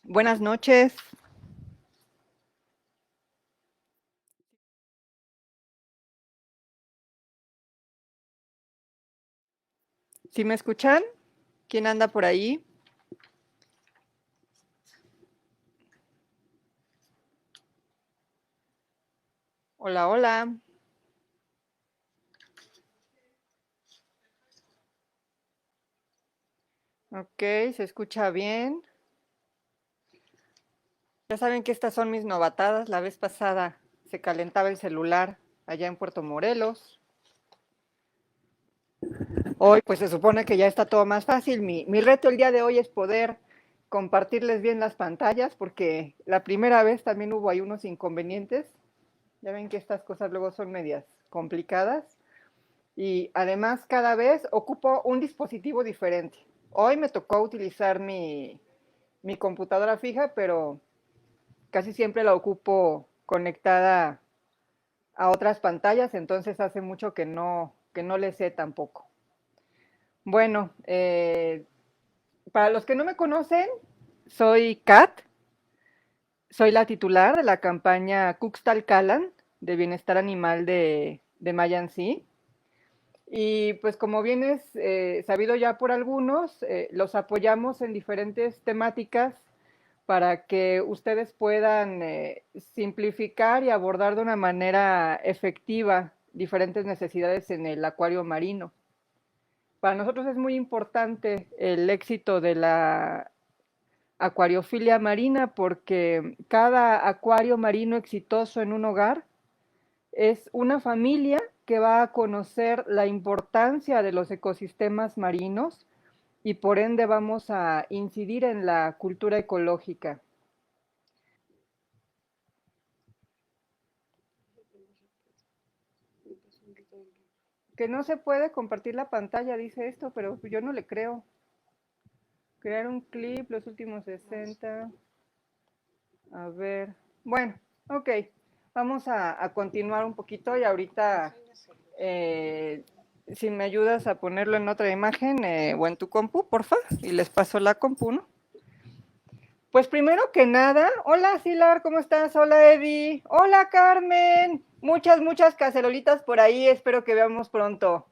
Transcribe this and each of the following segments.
Buenas noches. ¿Sí me escuchan? ¿Quién anda por ahí? Hola, hola. Ok, se escucha bien. Ya saben que estas son mis novatadas. La vez pasada se calentaba el celular allá en Puerto Morelos. Hoy pues se supone que ya está todo más fácil. Mi reto el día de hoy es poder compartirles bien las pantallas porque la primera vez también hubo ahí unos inconvenientes. Ya ven que estas cosas luego son medias complicadas. Y además cada vez ocupo un dispositivo diferente. Hoy me tocó utilizar mi computadora fija, pero casi siempre la ocupo conectada a otras pantallas, entonces hace mucho que no le sé tampoco. Bueno, para los que no me conocen, soy Kat, soy la titular de la campaña Kuxtal Kalan de bienestar animal de Mayansi. Y pues como bien es sabido ya por algunos, los apoyamos en diferentes temáticas para que ustedes puedan simplificar y abordar de una manera efectiva diferentes necesidades en el acuario marino. Para nosotros es muy importante el éxito de la acuariofilia marina porque cada acuario marino exitoso en un hogar es una familia que va a conocer la importancia de los ecosistemas marinos y por ende vamos a incidir en la cultura ecológica. Que no se puede compartir la pantalla, dice esto, pero yo no le creo. Crear un clip, los últimos 60. A ver. Bueno, ok. Vamos a continuar un poquito y ahorita, eh, si me ayudas a ponerlo en otra imagen o en tu compu, porfa, y les paso la compu, ¿no? Pues primero que nada, hola Silar, ¿cómo estás? Hola Eddie, hola Carmen, muchas cacerolitas por ahí, espero que veamos pronto.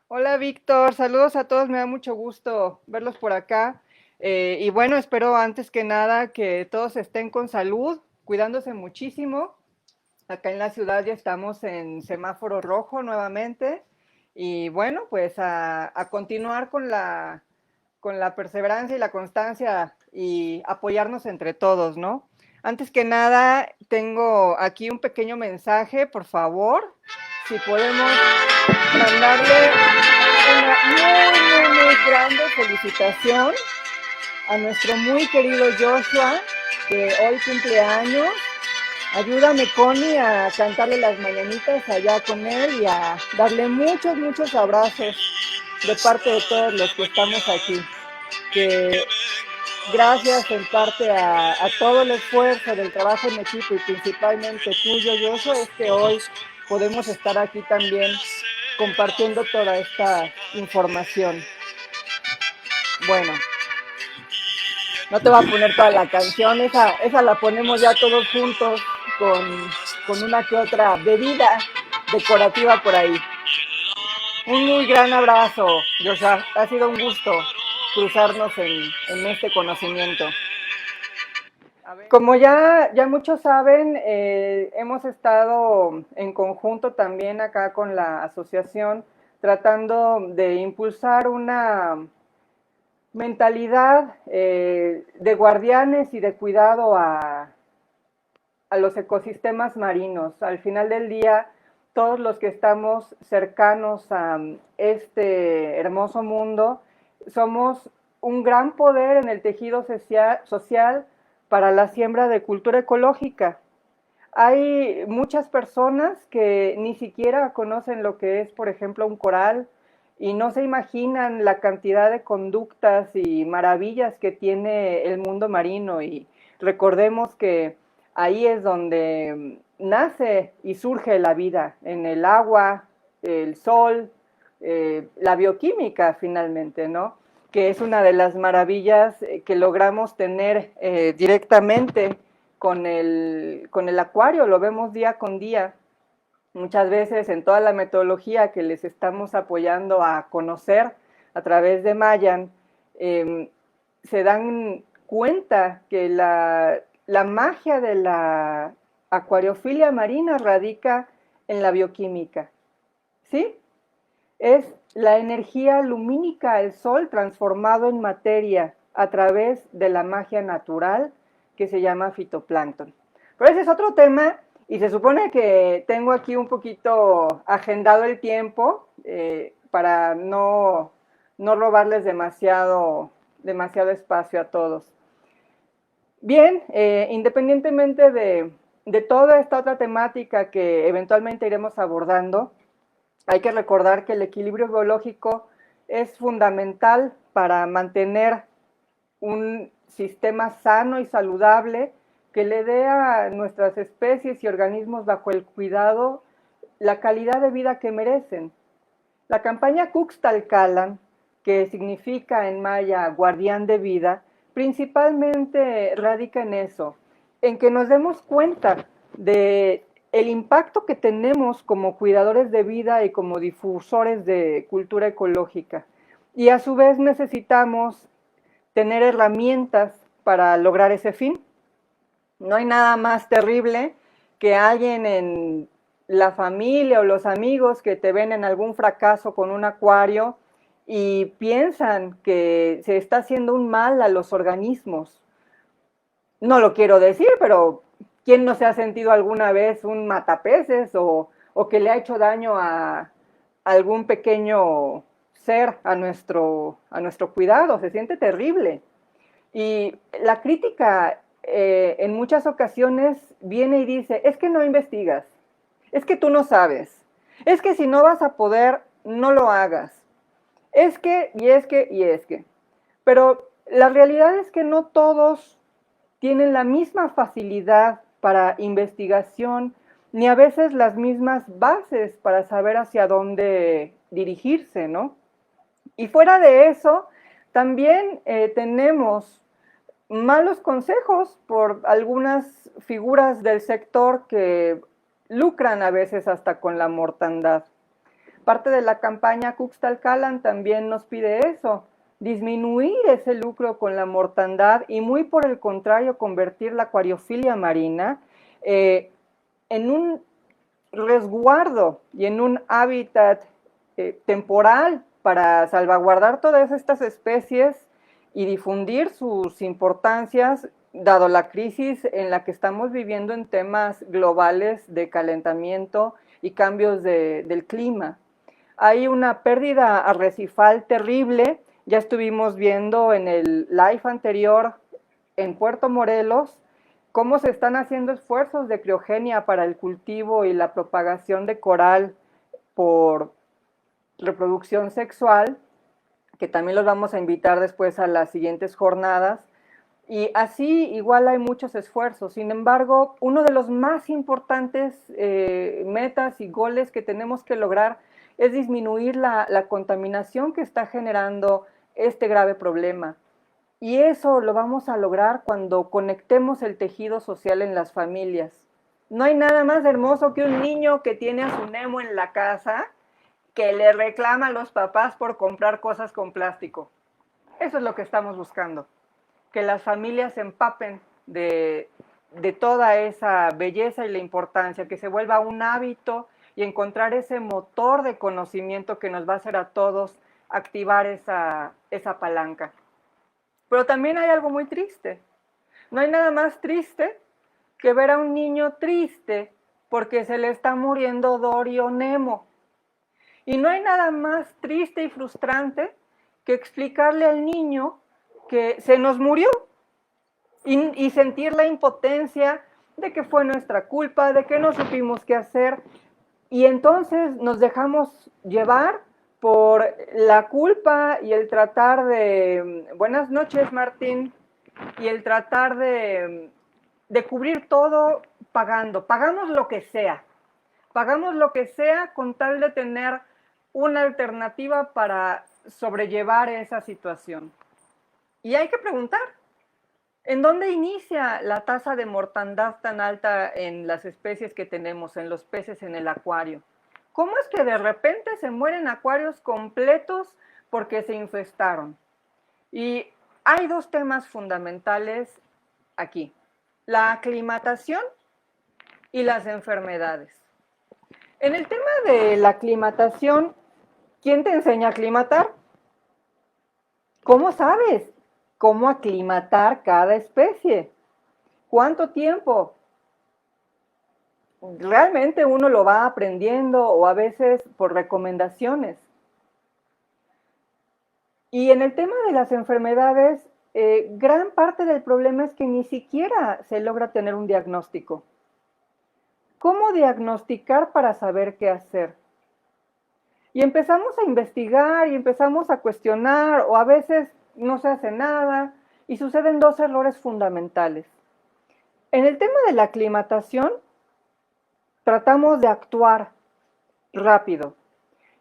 Hola Víctor, saludos a todos, me da mucho gusto verlos por acá. Y bueno, espero antes que nada que todos estén con salud, cuidándose muchísimo. Acá en la ciudad ya estamos en semáforo rojo nuevamente. Y bueno, pues a continuar con la perseverancia y la constancia y apoyarnos entre todos, ¿no? Antes que nada, tengo aquí un pequeño mensaje, por favor, si podemos mandarle una muy grande felicitación a nuestro muy querido Joshua, que hoy cumple años. Ayúdame, Connie, a cantarle las mañanitas allá con él y a darle muchos abrazos de parte de todos los que estamos aquí. Que gracias en parte a todo el esfuerzo del trabajo en equipo y principalmente tuyo, Joshua, es que hoy podemos estar aquí también compartiendo toda esta información. Bueno, no te voy a poner toda la canción, esa la ponemos ya todos juntos con una que otra bebida decorativa por ahí. Un muy gran abrazo, Joshua. Ha sido un gusto cruzarnos en este conocimiento. Como ya muchos saben, hemos estado en conjunto también acá con la asociación tratando de impulsar una mentalidad de guardianes y de cuidado a los ecosistemas marinos. Al final del día, todos los que estamos cercanos a este hermoso mundo, somos un gran poder en el tejido social para la siembra de cultura ecológica. Hay muchas personas que ni siquiera conocen lo que es, por ejemplo, un coral y no se imaginan la cantidad de conductas y maravillas que tiene el mundo marino. Y recordemos que ahí es donde nace y surge la vida, en el agua, el sol, la bioquímica finalmente, ¿no? que es una de las maravillas que logramos tener directamente con el acuario, lo vemos día con día. Muchas veces en toda la metodología que les estamos apoyando a conocer a través de Mayan, se dan cuenta que la magia de la acuariofilia marina radica en la bioquímica, ¿sí? Es la energía lumínica del sol transformado en materia a través de la magia natural que se llama fitoplancton. Pero ese es otro tema y se supone que tengo aquí un poquito agendado el tiempo para no robarles demasiado espacio a todos. Bien, independientemente de toda esta otra temática que eventualmente iremos abordando, hay que recordar que el equilibrio biológico es fundamental para mantener un sistema sano y saludable que le dé a nuestras especies y organismos bajo el cuidado la calidad de vida que merecen. La campaña Cuxtalcalan, que significa en maya guardián de vida, principalmente radica en eso, en que nos demos cuenta de el impacto que tenemos como cuidadores de vida y como difusores de cultura ecológica. Y a su vez necesitamos tener herramientas para lograr ese fin. No hay nada más terrible que alguien en la familia o los amigos que te ven en algún fracaso con un acuario y piensan que se está haciendo un mal a los organismos. No lo quiero decir, pero ¿quién no se ha sentido alguna vez un matapeces o que le ha hecho daño a algún pequeño ser a nuestro cuidado? Se siente terrible. Y la crítica en muchas ocasiones viene y dice, es que no investigas, es que tú no sabes, es que si no vas a poder, no lo hagas, es que, y es que, y es que. Pero la realidad es que no todos tienen la misma facilidad para investigación, ni a veces las mismas bases para saber hacia dónde dirigirse, ¿no? Y fuera de eso, también tenemos malos consejos por algunas figuras del sector que lucran a veces hasta con la mortandad. Parte de la campaña Cuxtalcalan también nos pide eso, disminuir ese lucro con la mortandad y muy por el contrario convertir la acuariofilia marina en un resguardo y en un hábitat temporal para salvaguardar todas estas especies y difundir sus importancias, dado la crisis en la que estamos viviendo en temas globales de calentamiento y cambios del clima. Hay una pérdida arrecifal terrible, ya estuvimos viendo en el live anterior en Puerto Morelos cómo se están haciendo esfuerzos de criogenia para el cultivo y la propagación de coral por reproducción sexual, que también los vamos a invitar después a las siguientes jornadas. Y así igual hay muchos esfuerzos. Sin embargo, uno de los más importantes metas y goles que tenemos que lograr es disminuir la contaminación que está generando este grave problema. Y eso lo vamos a lograr cuando conectemos el tejido social en las familias. No hay nada más hermoso que un niño que tiene a su Nemo en la casa que le reclama a los papás por comprar cosas con plástico. Eso es lo que estamos buscando, que las familias se empapen de toda esa belleza y la importancia, que se vuelva un hábito y encontrar ese motor de conocimiento que nos va a hacer a todos activar esa palanca. Pero también hay algo muy triste. No hay nada más triste que ver a un niño triste porque se le está muriendo Dory o Nemo. Y no hay nada más triste y frustrante que explicarle al niño que se nos murió y sentir la impotencia de que fue nuestra culpa, de que no supimos qué hacer. Y entonces nos dejamos llevar por la culpa y el tratar de, buenas noches Martín, y el tratar de cubrir todo pagamos lo que sea. Pagamos lo que sea con tal de tener una alternativa para sobrellevar esa situación. Y hay que preguntar, ¿en dónde inicia la tasa de mortandad tan alta en las especies que tenemos, en los peces en el acuario? ¿Cómo es que de repente se mueren acuarios completos porque se infestaron? Y hay dos temas fundamentales aquí: la aclimatación y las enfermedades. En el tema de la aclimatación, ¿quién te enseña a aclimatar? ¿Cómo sabes cómo aclimatar cada especie? ¿Cuánto tiempo? Realmente uno lo va aprendiendo o a veces por recomendaciones. Y en el tema de las enfermedades, gran parte del problema es que ni siquiera se logra tener un diagnóstico. ¿Cómo diagnosticar para saber qué hacer? Y empezamos a investigar y empezamos a cuestionar, o a veces no se hace nada, y suceden dos errores fundamentales. En el tema de la aclimatación, tratamos de actuar rápido.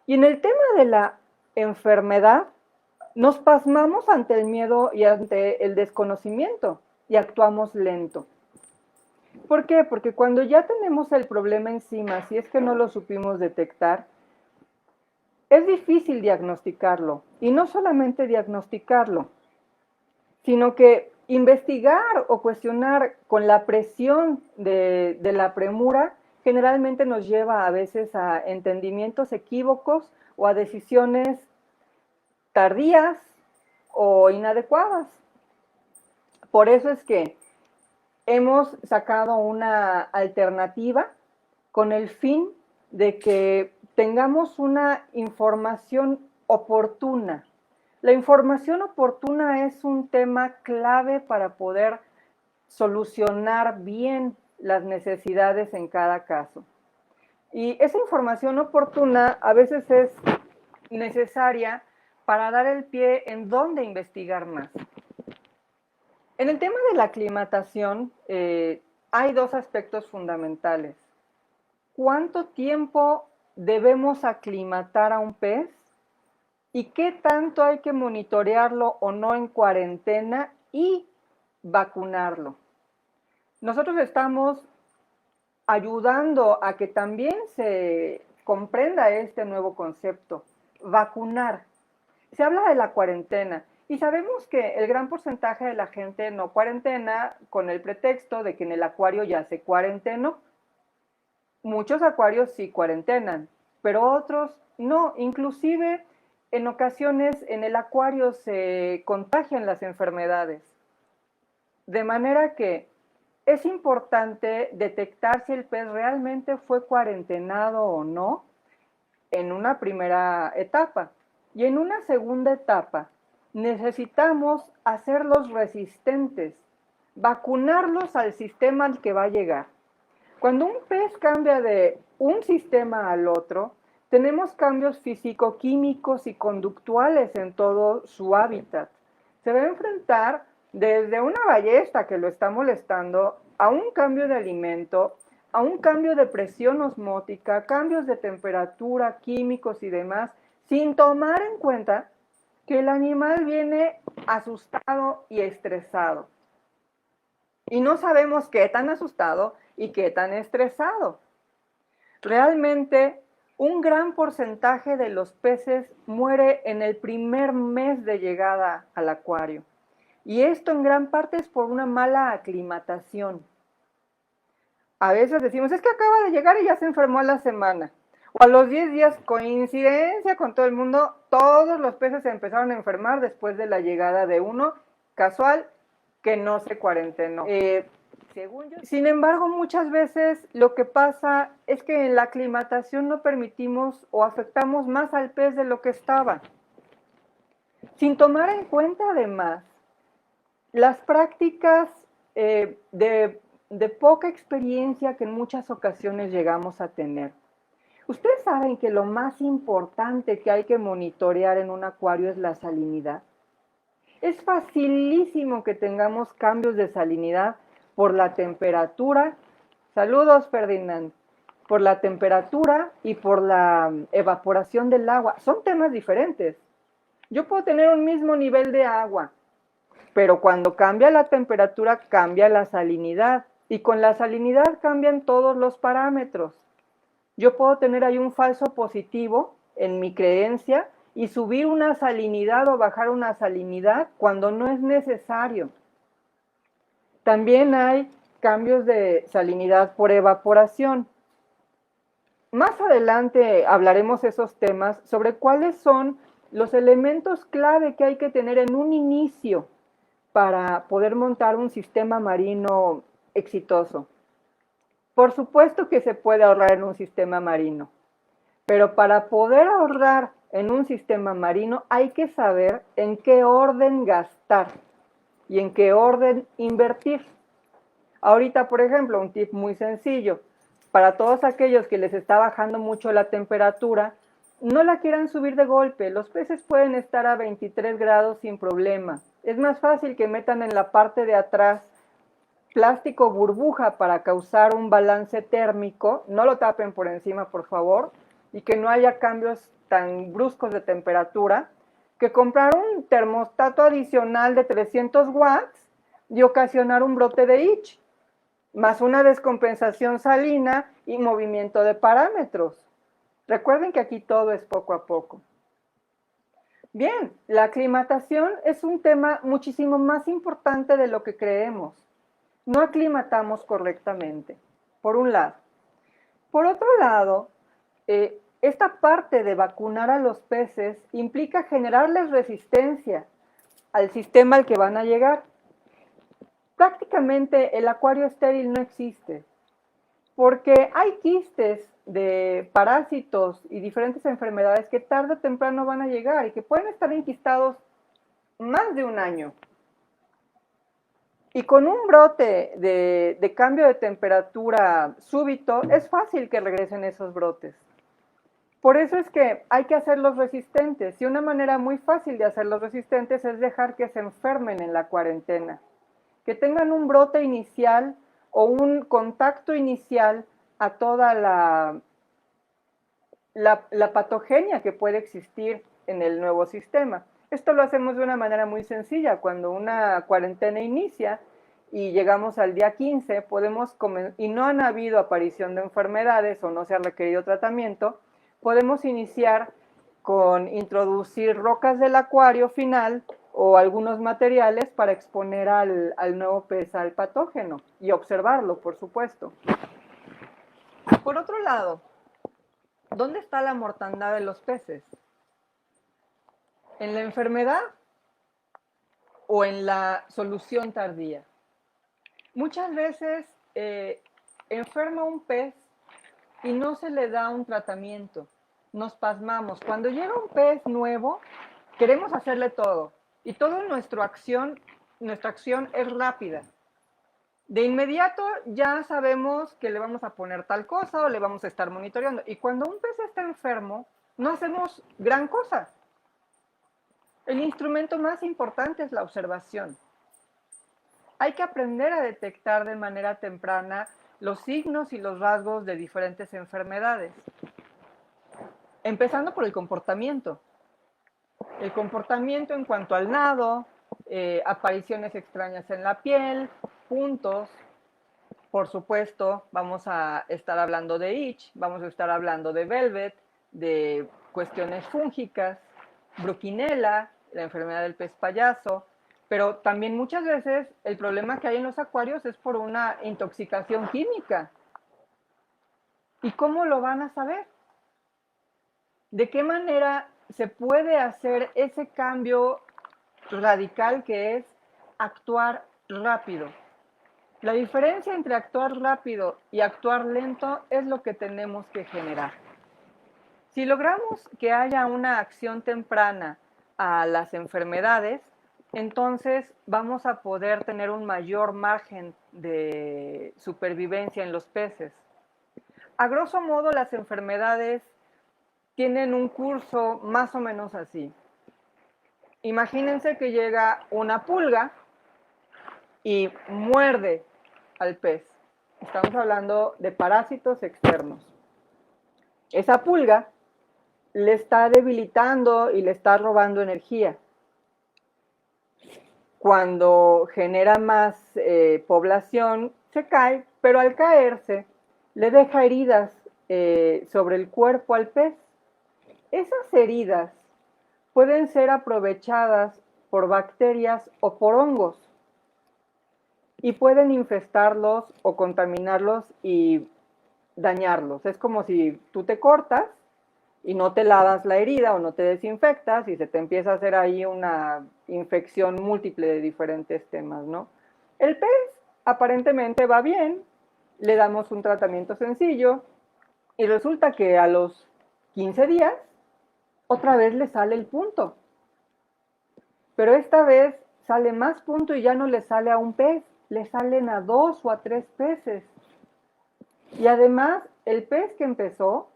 Y en el tema de la enfermedad, nos pasmamos ante el miedo y ante el desconocimiento y actuamos lento. ¿Por qué? Porque cuando ya tenemos el problema encima, si es que no lo supimos detectar, es difícil diagnosticarlo. Y no solamente diagnosticarlo, sino que investigar o cuestionar con la presión de la premura generalmente nos lleva a veces a entendimientos equívocos o a decisiones tardías o inadecuadas. Por eso es que hemos sacado una alternativa con el fin de que tengamos una información oportuna. La información oportuna es un tema clave para poder solucionar bien las necesidades en cada caso. Y esa información oportuna a veces es necesaria para dar el pie en dónde investigar más. En el tema de la aclimatación, hay dos aspectos fundamentales. ¿Cuánto tiempo debemos aclimatar a un pez? ¿Y qué tanto hay que monitorearlo o no en cuarentena y vacunarlo? Nosotros estamos ayudando a que también se comprenda este nuevo concepto, vacunar. Se habla de la cuarentena y sabemos que el gran porcentaje de la gente no cuarentena con el pretexto de que en el acuario ya se cuarentenó. Muchos acuarios sí cuarentenan, pero otros no. Inclusive en ocasiones en el acuario se contagian las enfermedades. De manera que es importante detectar si el pez realmente fue cuarentenado o no en una primera etapa. Y en una segunda etapa necesitamos hacerlos resistentes, vacunarlos al sistema al que va a llegar. Cuando un pez cambia de un sistema al otro, tenemos cambios físico-químicos y conductuales en todo su hábitat. Se va a enfrentar desde una ballesta que lo está molestando a un cambio de alimento, a un cambio de presión osmótica, cambios de temperatura, químicos y demás, sin tomar en cuenta que el animal viene asustado y estresado. Y no sabemos qué tan asustado y qué tan estresado. Realmente, un gran porcentaje de los peces muere en el primer mes de llegada al acuario. Y esto en gran parte es por una mala aclimatación. A veces decimos, es que acaba de llegar y ya se enfermó a la semana. O a los 10 días, coincidencia con todo el mundo, todos los peces se empezaron a enfermar después de la llegada de uno casual que no se cuarentenó. Sin embargo, muchas veces lo que pasa es que en la aclimatación no permitimos o afectamos más al pez de lo que estaba. Sin tomar en cuenta además las prácticas de poca experiencia que en muchas ocasiones llegamos a tener. Ustedes saben que lo más importante que hay que monitorear en un acuario es la salinidad. Es facilísimo que tengamos cambios de salinidad por la temperatura. Saludos, Ferdinand. Por la temperatura y por la evaporación del agua. Son temas diferentes. Yo puedo tener un mismo nivel de agua, pero cuando cambia la temperatura, cambia la salinidad. Y con la salinidad cambian todos los parámetros. Yo puedo tener ahí un falso positivo en mi creencia y subir una salinidad o bajar una salinidad cuando no es necesario. También hay cambios de salinidad por evaporación. Más adelante hablaremos esos temas sobre cuáles son los elementos clave que hay que tener en un inicio para poder montar un sistema marino exitoso. Por supuesto que se puede ahorrar en un sistema marino, pero para poder ahorrar en un sistema marino hay que saber en qué orden gastar y en qué orden invertir. Ahorita, por ejemplo, un tip muy sencillo. Para todos aquellos que les está bajando mucho la temperatura, no la quieran subir de golpe. Los peces pueden estar a 23 grados sin problema. Es más fácil que metan en la parte de atrás plástico burbuja para causar un balance térmico. No lo tapen por encima, por favor, y que no haya cambios tan bruscos de temperatura, que comprar un termostato adicional de 300 watts y ocasionar un brote de itch, más una descompensación salina y movimiento de parámetros. Recuerden que aquí todo es poco a poco. Bien, la aclimatación es un tema muchísimo más importante de lo que creemos. No aclimatamos correctamente, por un lado. Por otro lado, esta parte de vacunar a los peces implica generarles resistencia al sistema al que van a llegar. Prácticamente el acuario estéril no existe, porque hay quistes de parásitos y diferentes enfermedades que tarde o temprano van a llegar y que pueden estar enquistados más de un año. Y con un brote de cambio de temperatura súbito, es fácil que regresen esos brotes. Por eso es que hay que hacerlos resistentes. Y una manera muy fácil de hacerlos resistentes es dejar que se enfermen en la cuarentena. Que tengan un brote inicial o un contacto inicial a toda la patogenia que puede existir en el nuevo sistema. Esto lo hacemos de una manera muy sencilla. Cuando una cuarentena inicia y llegamos al día 15, y no han habido aparición de enfermedades o no se ha requerido tratamiento, podemos iniciar con introducir rocas del acuario final o algunos materiales para exponer al nuevo pez al patógeno y observarlo, por supuesto. Por otro lado, ¿dónde está la mortandad de los peces? ¿En la enfermedad o en la solución tardía? Muchas veces enferma un pez y no se le da un tratamiento. Nos pasmamos. Cuando llega un pez nuevo, queremos hacerle todo. Y toda nuestra acción es rápida. De inmediato ya sabemos que le vamos a poner tal cosa o le vamos a estar monitoreando. Y cuando un pez está enfermo, no hacemos gran cosa. El instrumento más importante es la observación. Hay que aprender a detectar de manera temprana los signos y los rasgos de diferentes enfermedades. Empezando por el comportamiento. El comportamiento en cuanto al nado, apariciones extrañas en la piel, puntos. Por supuesto, vamos a estar hablando de itch, vamos a estar hablando de velvet, de cuestiones fúngicas, bruquinela, la enfermedad del pez payaso, pero también muchas veces el problema que hay en los acuarios es por una intoxicación química. ¿Y cómo lo van a saber? ¿De qué manera se puede hacer ese cambio radical que es actuar rápido? La diferencia entre actuar rápido y actuar lento es lo que tenemos que generar. Si logramos que haya una acción temprana a las enfermedades, entonces vamos a poder tener un mayor margen de supervivencia en los peces. A grosso modo, las enfermedades tienen un curso más o menos así. Imagínense que llega una pulga y muerde al pez. Estamos hablando de parásitos externos. Esa pulga le está debilitando y le está robando energía. Cuando genera más población, se cae, pero al caerse le deja heridas sobre el cuerpo al pez. Esas heridas pueden ser aprovechadas por bacterias o por hongos y pueden infestarlos o contaminarlos y dañarlos. Es como si tú te cortas y no te lavas la herida o no te desinfectas y se te empieza a hacer ahí una infección múltiple de diferentes temas, ¿no? El pez aparentemente va bien, le damos un tratamiento sencillo y resulta que a los 15 días otra vez le sale el punto. Pero esta vez sale más punto y ya no le sale a un pez, le salen a 2 o a 3 peces. Y además, el pez que empezó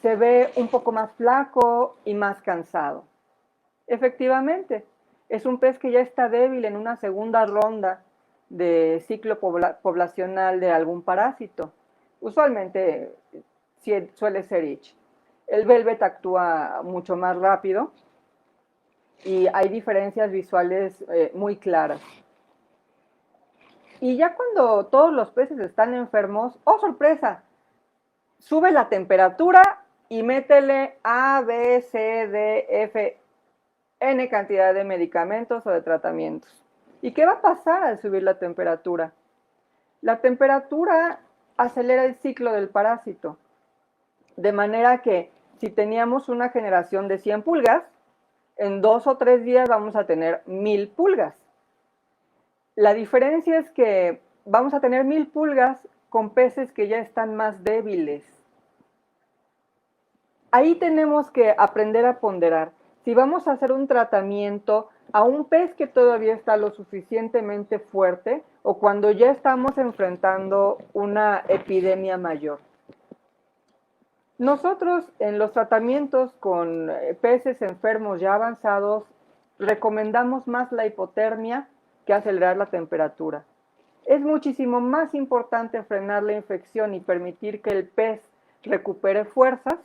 se ve un poco más flaco y más cansado. Efectivamente, es un pez que ya está débil en una segunda ronda de ciclo poblacional de algún parásito. Usualmente suele ser itch. El velvet actúa mucho más rápido y hay diferencias visuales muy claras. Y ya cuando todos los peces están enfermos, ¡oh sorpresa! Sube la temperatura y métele A, B, C, D, F, N cantidad de medicamentos o de tratamientos. ¿Y qué va a pasar al subir la temperatura? La temperatura acelera el ciclo del parásito, de manera que si teníamos una generación de 100 pulgas, en 2 o 3 días vamos a tener 1000 pulgas. La diferencia es que vamos a tener 1000 pulgas con peces que ya están más débiles. Ahí tenemos que aprender a ponderar. Si vamos a hacer un tratamiento a un pez que todavía está lo suficientemente fuerte o cuando ya estamos enfrentando una epidemia mayor. Nosotros en los tratamientos con peces enfermos ya avanzados recomendamos más la hipotermia que acelerar la temperatura. Es muchísimo más importante frenar la infección y permitir que el pez recupere fuerzas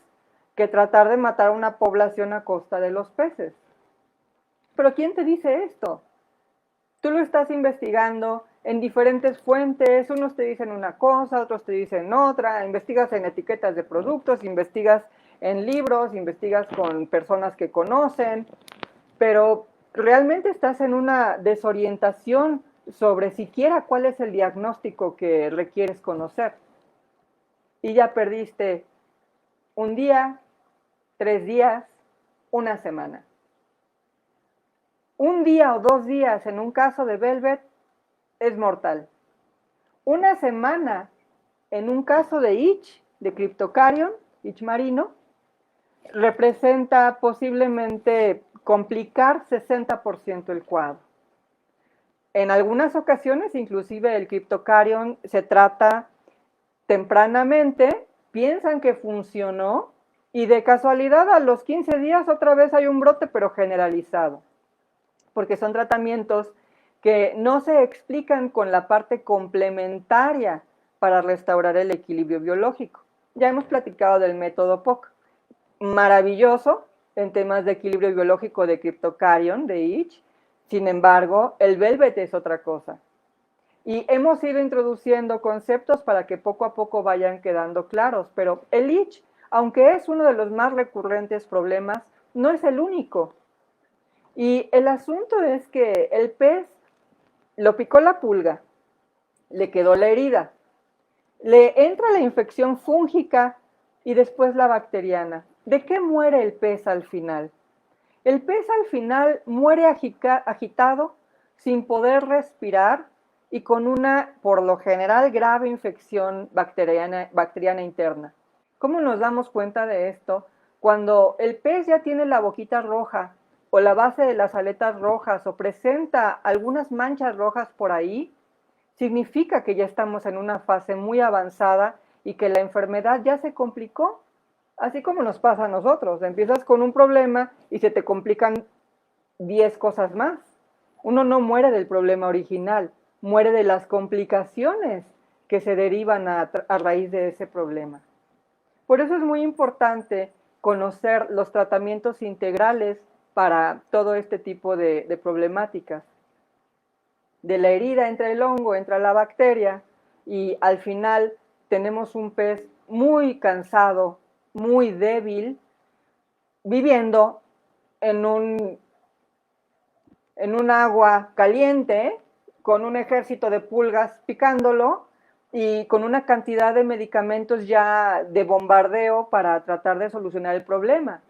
que tratar de matar a una población a costa de los peces. Pero ¿quién te dice esto? Tú lo estás investigando en diferentes fuentes, unos te dicen una cosa, otros te dicen otra, investigas en etiquetas de productos, investigas en libros, investigas con personas que conocen, pero realmente estás en una desorientación sobre siquiera cuál es el diagnóstico que requieres conocer. Y ya perdiste un día, 3 días, una semana. Un día o 2 días en un caso de velvet es mortal. Una semana en un caso de itch, de Cryptocaryon, itch marino, representa posiblemente complicar 60% el cuadro. En algunas ocasiones, inclusive el Cryptocaryon se trata tempranamente, piensan que funcionó y de casualidad a los 15 días otra vez hay un brote, pero generalizado, porque son tratamientos que no se explican con la parte complementaria para restaurar el equilibrio biológico. Ya hemos platicado del método POC, maravilloso en temas de equilibrio biológico de Cryptocaryon, de itch. Sin embargo, el velvet es otra cosa. Y hemos ido introduciendo conceptos para que poco a poco vayan quedando claros, pero el itch, aunque es uno de los más recurrentes problemas, no es el único. Y el asunto es que el pez lo picó la pulga, le quedó la herida, le entra la infección fúngica y después la bacteriana. ¿De qué muere el pez al final? El pez al final muere agitado, sin poder respirar y con una, por lo general, grave infección bacteriana interna. ¿Cómo nos damos cuenta de esto? Cuando el pez ya tiene la boquita roja o la base de las aletas rojas o presenta algunas manchas rojas por ahí, significa que ya estamos en una fase muy avanzada y que la enfermedad ya se complicó. Así como nos pasa a nosotros, empiezas con un problema y se te complican 10 cosas más. Uno no muere del problema original, muere de las complicaciones que se derivan a raíz de ese problema. Por eso es muy importante conocer los tratamientos integrales para todo este tipo de problemáticas. De la herida entra el hongo, entra la bacteria y al final tenemos un pez muy cansado, muy débil, viviendo en un agua caliente, con un ejército de pulgas picándolo y con una cantidad de medicamentos ya de bombardeo para tratar de solucionar el problema.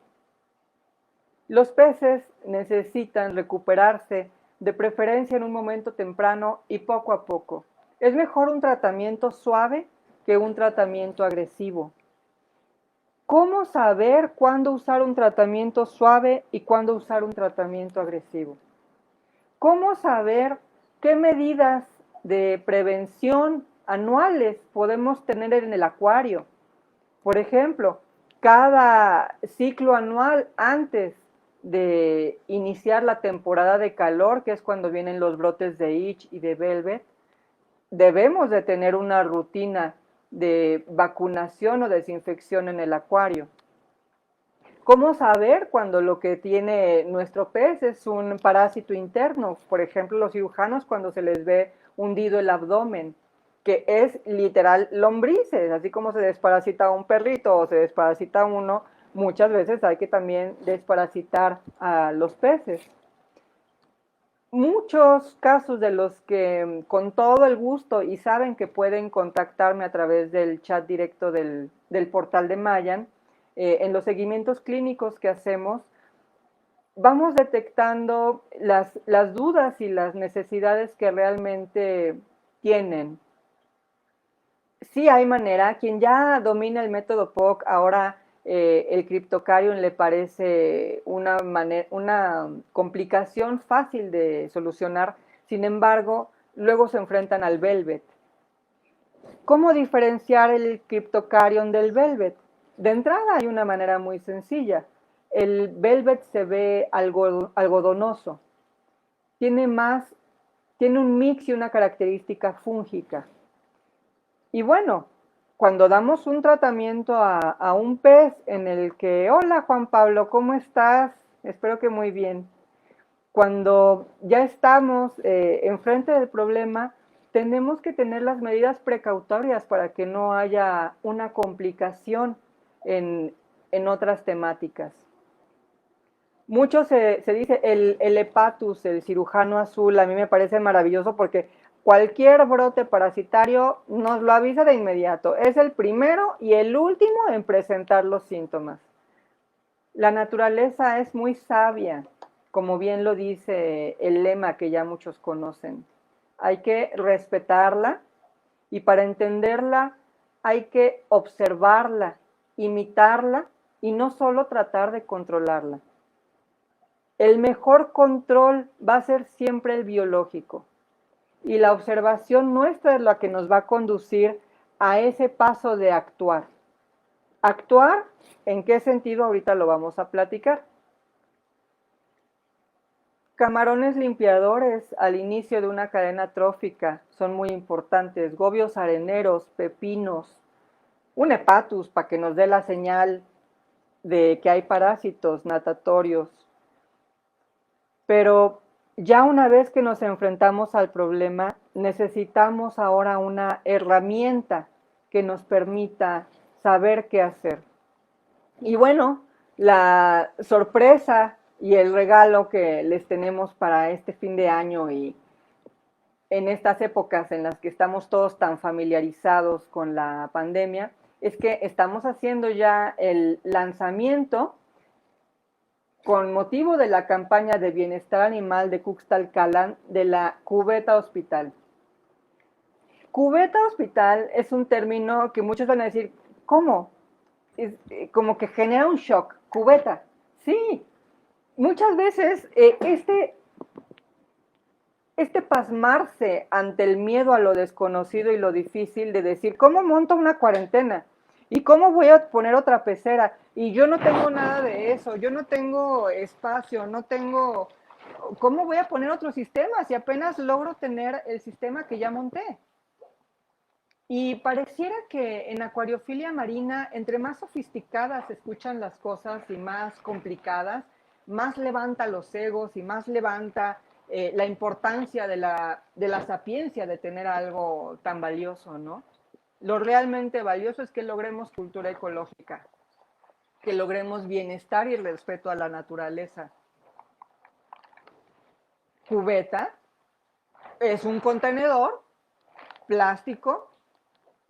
Los peces necesitan recuperarse, de preferencia en un momento temprano y poco a poco. Es mejor un tratamiento suave que un tratamiento agresivo. ¿Cómo saber cuándo usar un tratamiento suave y cuándo usar un tratamiento agresivo? ¿Cómo saber qué medidas de prevención anuales podemos tener en el acuario? Por ejemplo, cada ciclo anual antes de iniciar la temporada de calor, que es cuando vienen los brotes de itch y de velvet, debemos de tener una rutina de vacunación o desinfección en el acuario. ¿Cómo saber cuando lo que tiene nuestro pez es un parásito interno? Por ejemplo, los cirujanos cuando se les ve hundido el abdomen, que es literal lombrices, así como se desparasita un perrito o se desparasita uno, muchas veces hay que también desparasitar a los peces. Muchos casos de los que con todo el gusto y saben que pueden contactarme a través del chat directo del portal de Mayan, en los seguimientos clínicos que hacemos, vamos detectando las dudas y las necesidades que realmente tienen. Sí hay manera, quien ya domina el método POC, ahora el Cryptocarium le parece una complicación fácil de solucionar, sin embargo, luego se enfrentan al Velvet. ¿Cómo diferenciar el Cryptocarium del Velvet? De entrada hay una manera muy sencilla. El Velvet se ve algodonoso, tiene un mix y una característica fúngica. Y bueno, cuando damos un tratamiento a un pez en el que, hola Juan Pablo, ¿cómo estás? Espero que muy bien. Cuando ya estamos enfrente del problema, tenemos que tener las medidas precautorias para que no haya una complicación en otras temáticas. Mucho se dice el hepatus, el cirujano azul, a mí me parece maravilloso porque cualquier brote parasitario nos lo avisa de inmediato. Es el primero y el último en presentar los síntomas. La naturaleza es muy sabia, como bien lo dice el lema que ya muchos conocen. Hay que respetarla y para entenderla hay que observarla, imitarla y no solo tratar de controlarla. El mejor control va a ser siempre el biológico. Y la observación nuestra es la que nos va a conducir a ese paso de actuar. ¿Actuar? ¿En qué sentido? Ahorita lo vamos a platicar. Camarones limpiadores al inicio de una cadena trófica son muy importantes. Gobios areneros, pepinos, un hepatus para que nos dé la señal de que hay parásitos natatorios. Pero ya una vez que nos enfrentamos al problema, necesitamos ahora una herramienta que nos permita saber qué hacer. Y bueno, la sorpresa y el regalo que les tenemos para este fin de año y en estas épocas en las que estamos todos tan familiarizados con la pandemia, es que estamos haciendo ya el lanzamiento con motivo de la campaña de bienestar animal de Cuxtalcalan de la cubeta hospital. Cubeta hospital es un término que muchos van a decir, ¿cómo? Es, como que genera un shock. Cubeta, sí. Muchas veces este pasmarse ante el miedo a lo desconocido y lo difícil de decir, ¿cómo monto una cuarentena? ¿Y cómo voy a poner otra pecera? Y yo no tengo nada de eso, yo no tengo espacio, no tengo... ¿Cómo voy a poner otro sistema si apenas logro tener el sistema que ya monté? Y pareciera que en acuariofilia marina, entre más sofisticadas se escuchan las cosas y más complicadas, más levanta los egos y más levanta la importancia de la sapiencia de tener algo tan valioso, ¿no? Lo realmente valioso es que logremos cultura ecológica, que logremos bienestar y respeto a la naturaleza. Cubeta es un contenedor plástico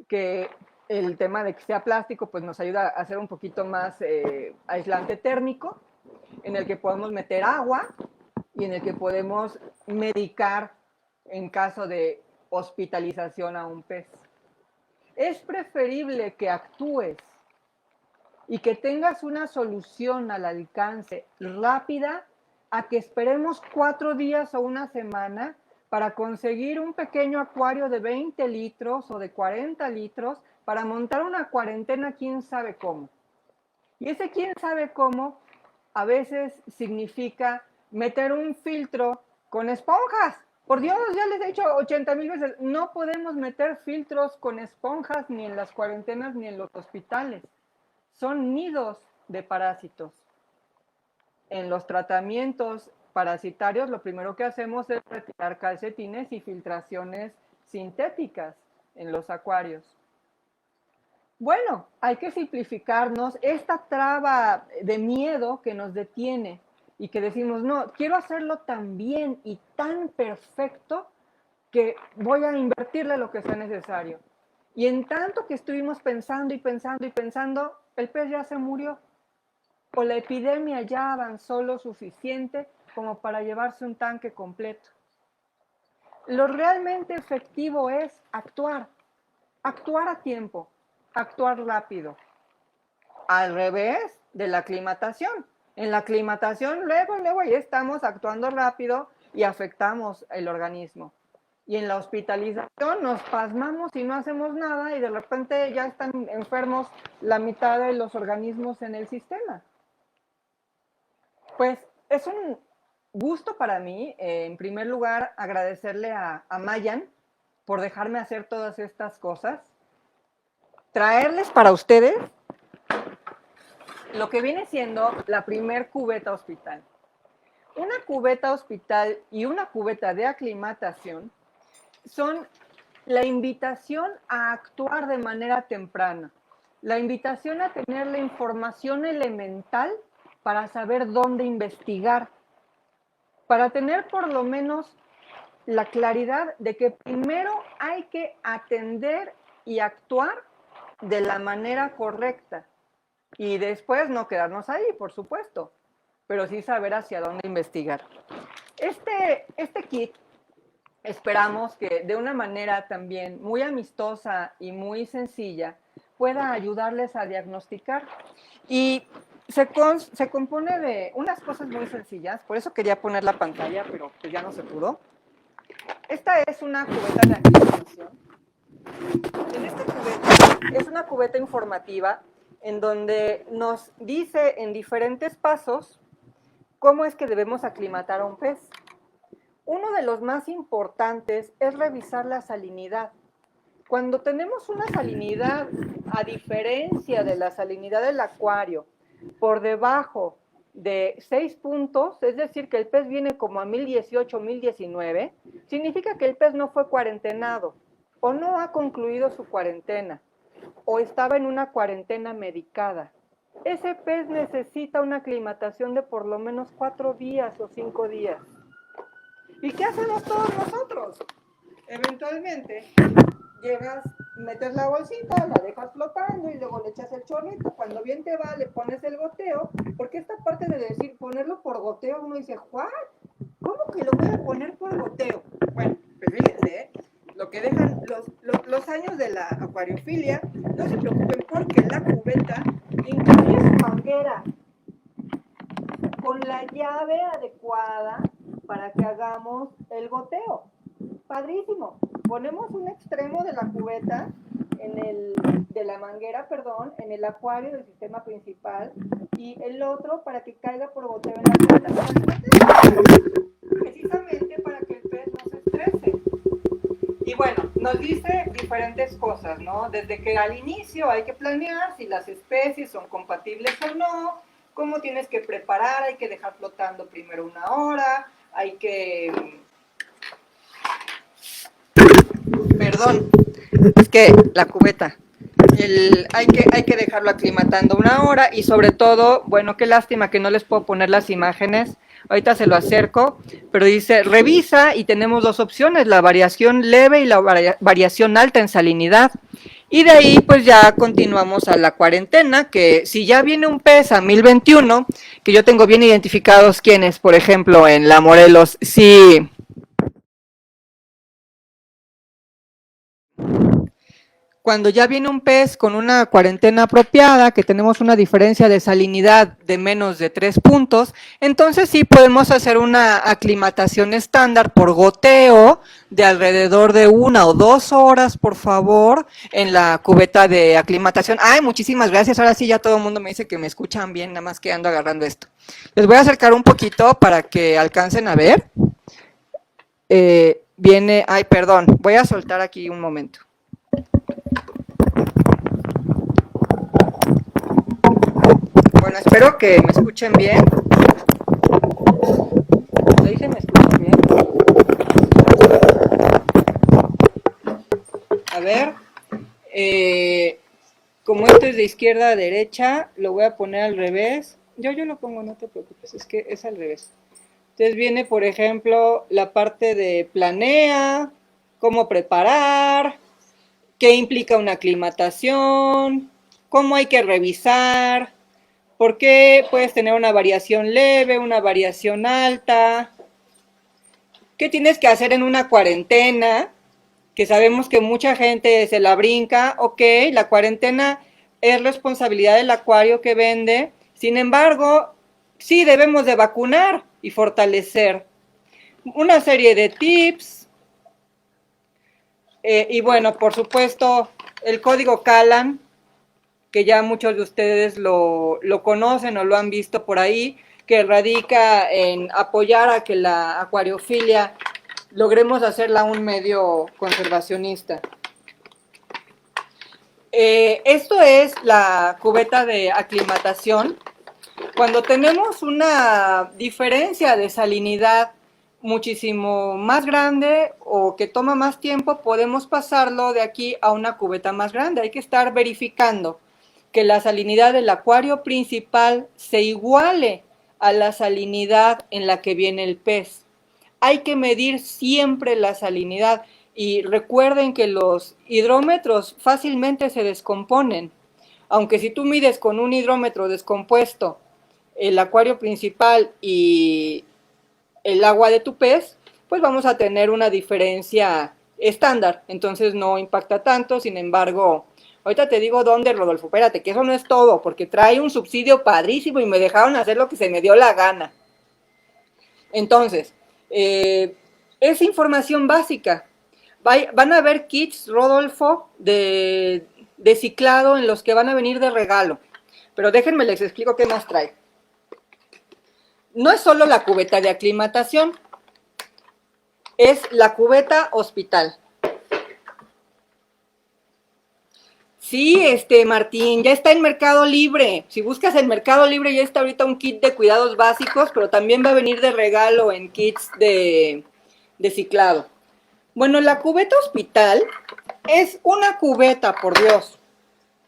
que el tema de que sea plástico pues nos ayuda a hacer un poquito más aislante térmico, en el que podemos meter agua y en el que podemos medicar en caso de hospitalización a un pez. Es preferible que actúes y que tengas una solución al alcance rápida a que esperemos 4 días o una semana para conseguir un pequeño acuario de 20 litros o de 40 litros para montar una cuarentena quién sabe cómo. Y ese quién sabe cómo a veces significa meter un filtro con esponjas. Por Dios, ya les he dicho 80,000 veces, no podemos meter filtros con esponjas ni en las cuarentenas ni en los hospitales. Son nidos de parásitos. En los tratamientos parasitarios, lo primero que hacemos es retirar calcetines y filtraciones sintéticas en los acuarios. Bueno, hay que simplificarnos esta traba de miedo que nos detiene y que decimos, no, quiero hacerlo tan bien y tan perfecto que voy a invertirle lo que sea necesario. Y en tanto que estuvimos pensando y pensando y pensando, el pez ya se murió. O la epidemia ya avanzó lo suficiente como para llevarse un tanque completo. Lo realmente efectivo es actuar a tiempo, actuar rápido. Al revés de la aclimatación. En la aclimatación, luego ya estamos actuando rápido y afectamos el organismo. Y en la hospitalización nos pasmamos y no hacemos nada y de repente ya están enfermos la mitad de los organismos en el sistema. Pues es un gusto para mí, en primer lugar, agradecerle a Mayan por dejarme hacer todas estas cosas, traerles para ustedes lo que viene siendo la primer cubeta hospital. Una cubeta hospital y una cubeta de aclimatación son la invitación a actuar de manera temprana, la invitación a tener la información elemental para saber dónde investigar, para tener por lo menos la claridad de que primero hay que atender y actuar de la manera correcta y después no quedarnos ahí, por supuesto, pero sí saber hacia dónde investigar. Este kit esperamos que de una manera también muy amistosa y muy sencilla pueda ayudarles a diagnosticar. Y se compone de unas cosas muy sencillas, por eso quería poner la pantalla, pero pues ya no se pudo. Esta es una cubeta de aclimatación. En esta cubeta es una cubeta informativa en donde nos dice en diferentes pasos cómo es que debemos aclimatar a un pez. Uno de los más importantes es revisar la salinidad. Cuando tenemos una salinidad, a diferencia de la salinidad del acuario, por debajo de 6 puntos, es decir, que el pez viene como a 1018, 1019, significa que el pez no fue cuarentenado o no ha concluido su cuarentena o estaba en una cuarentena medicada. Ese pez necesita una aclimatación de por lo menos 4 días o 5 días. ¿Y qué hacemos todos nosotros? Eventualmente llegas, metes la bolsita, la dejas flotando y luego le echas el chorrito. Cuando bien te va, le pones el goteo, porque esta parte de decir ponerlo por goteo, uno dice, ¿what? ¿Cómo que lo voy a poner por goteo? Bueno, pues fíjense, lo que dejan los años de la acuariofilia, no se preocupen porque la cubeta incluye su manguera con la llave adecuada para que hagamos el goteo. Padrísimo. Ponemos un extremo de la cubeta, de la manguera, perdón, en el acuario del sistema principal y el otro para que caiga por goteo en la cubeta. Precisamente para que el pez no se estrese. Y bueno, nos dice diferentes cosas, ¿no? Desde que al inicio hay que planear si las especies son compatibles o no, cómo tienes que preparar, hay que dejar flotando primero 1 hora, hay que... Perdón, es que la cubeta. Hay que dejarlo aclimatando 1 hora y sobre todo, bueno, qué lástima que no les puedo poner las imágenes. Ahorita se lo acerco, pero dice, revisa y tenemos 2 opciones, la variación leve y la variación alta en salinidad. Y de ahí pues ya continuamos a la cuarentena, que si ya viene un pez a 1021, que yo tengo bien identificados quiénes, por ejemplo, en la Morelos, sí. Cuando ya viene un pez con una cuarentena apropiada, que tenemos una diferencia de salinidad de menos de 3 puntos, entonces sí podemos hacer una aclimatación estándar por goteo de alrededor de 1 o 2 horas, por favor, en la cubeta de aclimatación. Ay, muchísimas gracias, ahora sí ya todo el mundo me dice que me escuchan bien, nada más que ando agarrando esto. Les voy a acercar un poquito para que alcancen a ver. Viene, ay, perdón, voy a soltar aquí un momento. Bueno, espero que me escuchen bien. ¿Me dicen me escuchan bien? A ver, como esto es de izquierda a derecha, lo voy a poner al revés. Yo lo pongo, no te preocupes, es que es al revés. Entonces viene, por ejemplo, la parte de planea, cómo preparar, qué implica una aclimatación, cómo hay que revisar, por qué puedes tener una variación leve, una variación alta, qué tienes que hacer en una cuarentena, que sabemos que mucha gente se la brinca. Ok, la cuarentena es responsabilidad del acuario que vende, sin embargo, sí debemos de vacunar y fortalecer. Una serie de tips, y bueno, por supuesto, el código CALAN, que ya muchos de ustedes lo conocen o lo han visto por ahí, que radica en apoyar a que la acuariofilia logremos hacerla un medio conservacionista. Esto es la cubeta de aclimatación. Cuando tenemos una diferencia de salinidad muchísimo más grande o que toma más tiempo, podemos pasarlo de aquí a una cubeta más grande. Hay que estar verificando que la salinidad del acuario principal se iguale a la salinidad en la que viene el pez. Hay que medir siempre la salinidad y recuerden que los hidrómetros fácilmente se descomponen. Aunque si tú mides con un hidrómetro descompuesto el acuario principal y el agua de tu pez, pues vamos a tener una diferencia estándar, entonces no impacta tanto. Sin embargo, ahorita te digo dónde, Rodolfo, espérate, que eso no es todo, porque trae un subsidio padrísimo y me dejaron hacer lo que se me dio la gana. Entonces, es información básica. Van a haber kits, Rodolfo, de ciclado en los que van a venir de regalo. Pero déjenme les explico qué más trae. No es solo la cubeta de aclimatación, es la cubeta hospital. Sí, Martín, ya está en Mercado Libre. Si buscas en Mercado Libre ya está ahorita un kit de cuidados básicos, pero también va a venir de regalo en kits de ciclado. Bueno, la cubeta hospital es una cubeta, por Dios.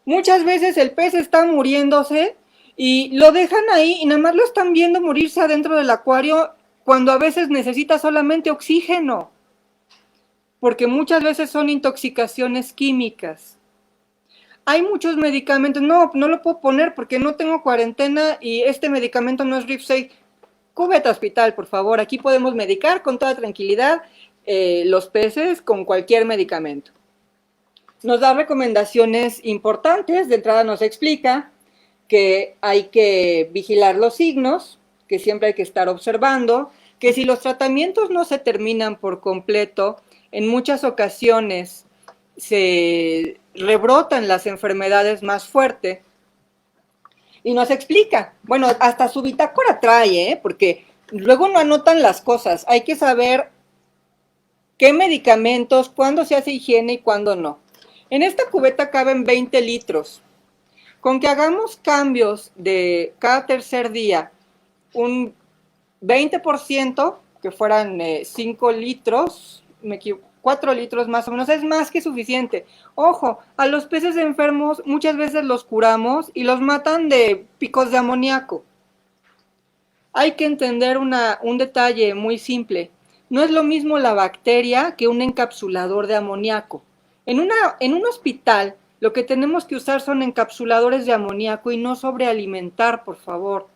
Muchas veces el pez está muriéndose y lo dejan ahí y nada más lo están viendo morirse adentro del acuario cuando a veces necesita solamente oxígeno, porque muchas veces son intoxicaciones químicas. Hay muchos medicamentos, no lo puedo poner porque no tengo cuarentena y este medicamento no es RipSafe. Cúbete hospital, por favor, aquí podemos medicar con toda tranquilidad los peces con cualquier medicamento. Nos da recomendaciones importantes, de entrada nos explica que hay que vigilar los signos, que siempre hay que estar observando, que si los tratamientos no se terminan por completo, en muchas ocasiones se rebrotan las enfermedades más fuerte. Y nos explica, bueno, hasta su bitácora trae, porque luego no anotan las cosas, hay que saber qué medicamentos, cuándo se hace higiene y cuándo no. En esta cubeta caben 20 litros. Con que hagamos cambios de cada tercer día, un 20%, que fueran 5 litros, 4 litros más o menos, es más que suficiente. Ojo, a los peces enfermos muchas veces los curamos y los matan de picos de amoníaco. Hay que entender un detalle muy simple. No es lo mismo la bacteria que un encapsulador de amoníaco. En un hospital lo que tenemos que usar son encapsuladores de amoníaco y no sobrealimentar, por favor.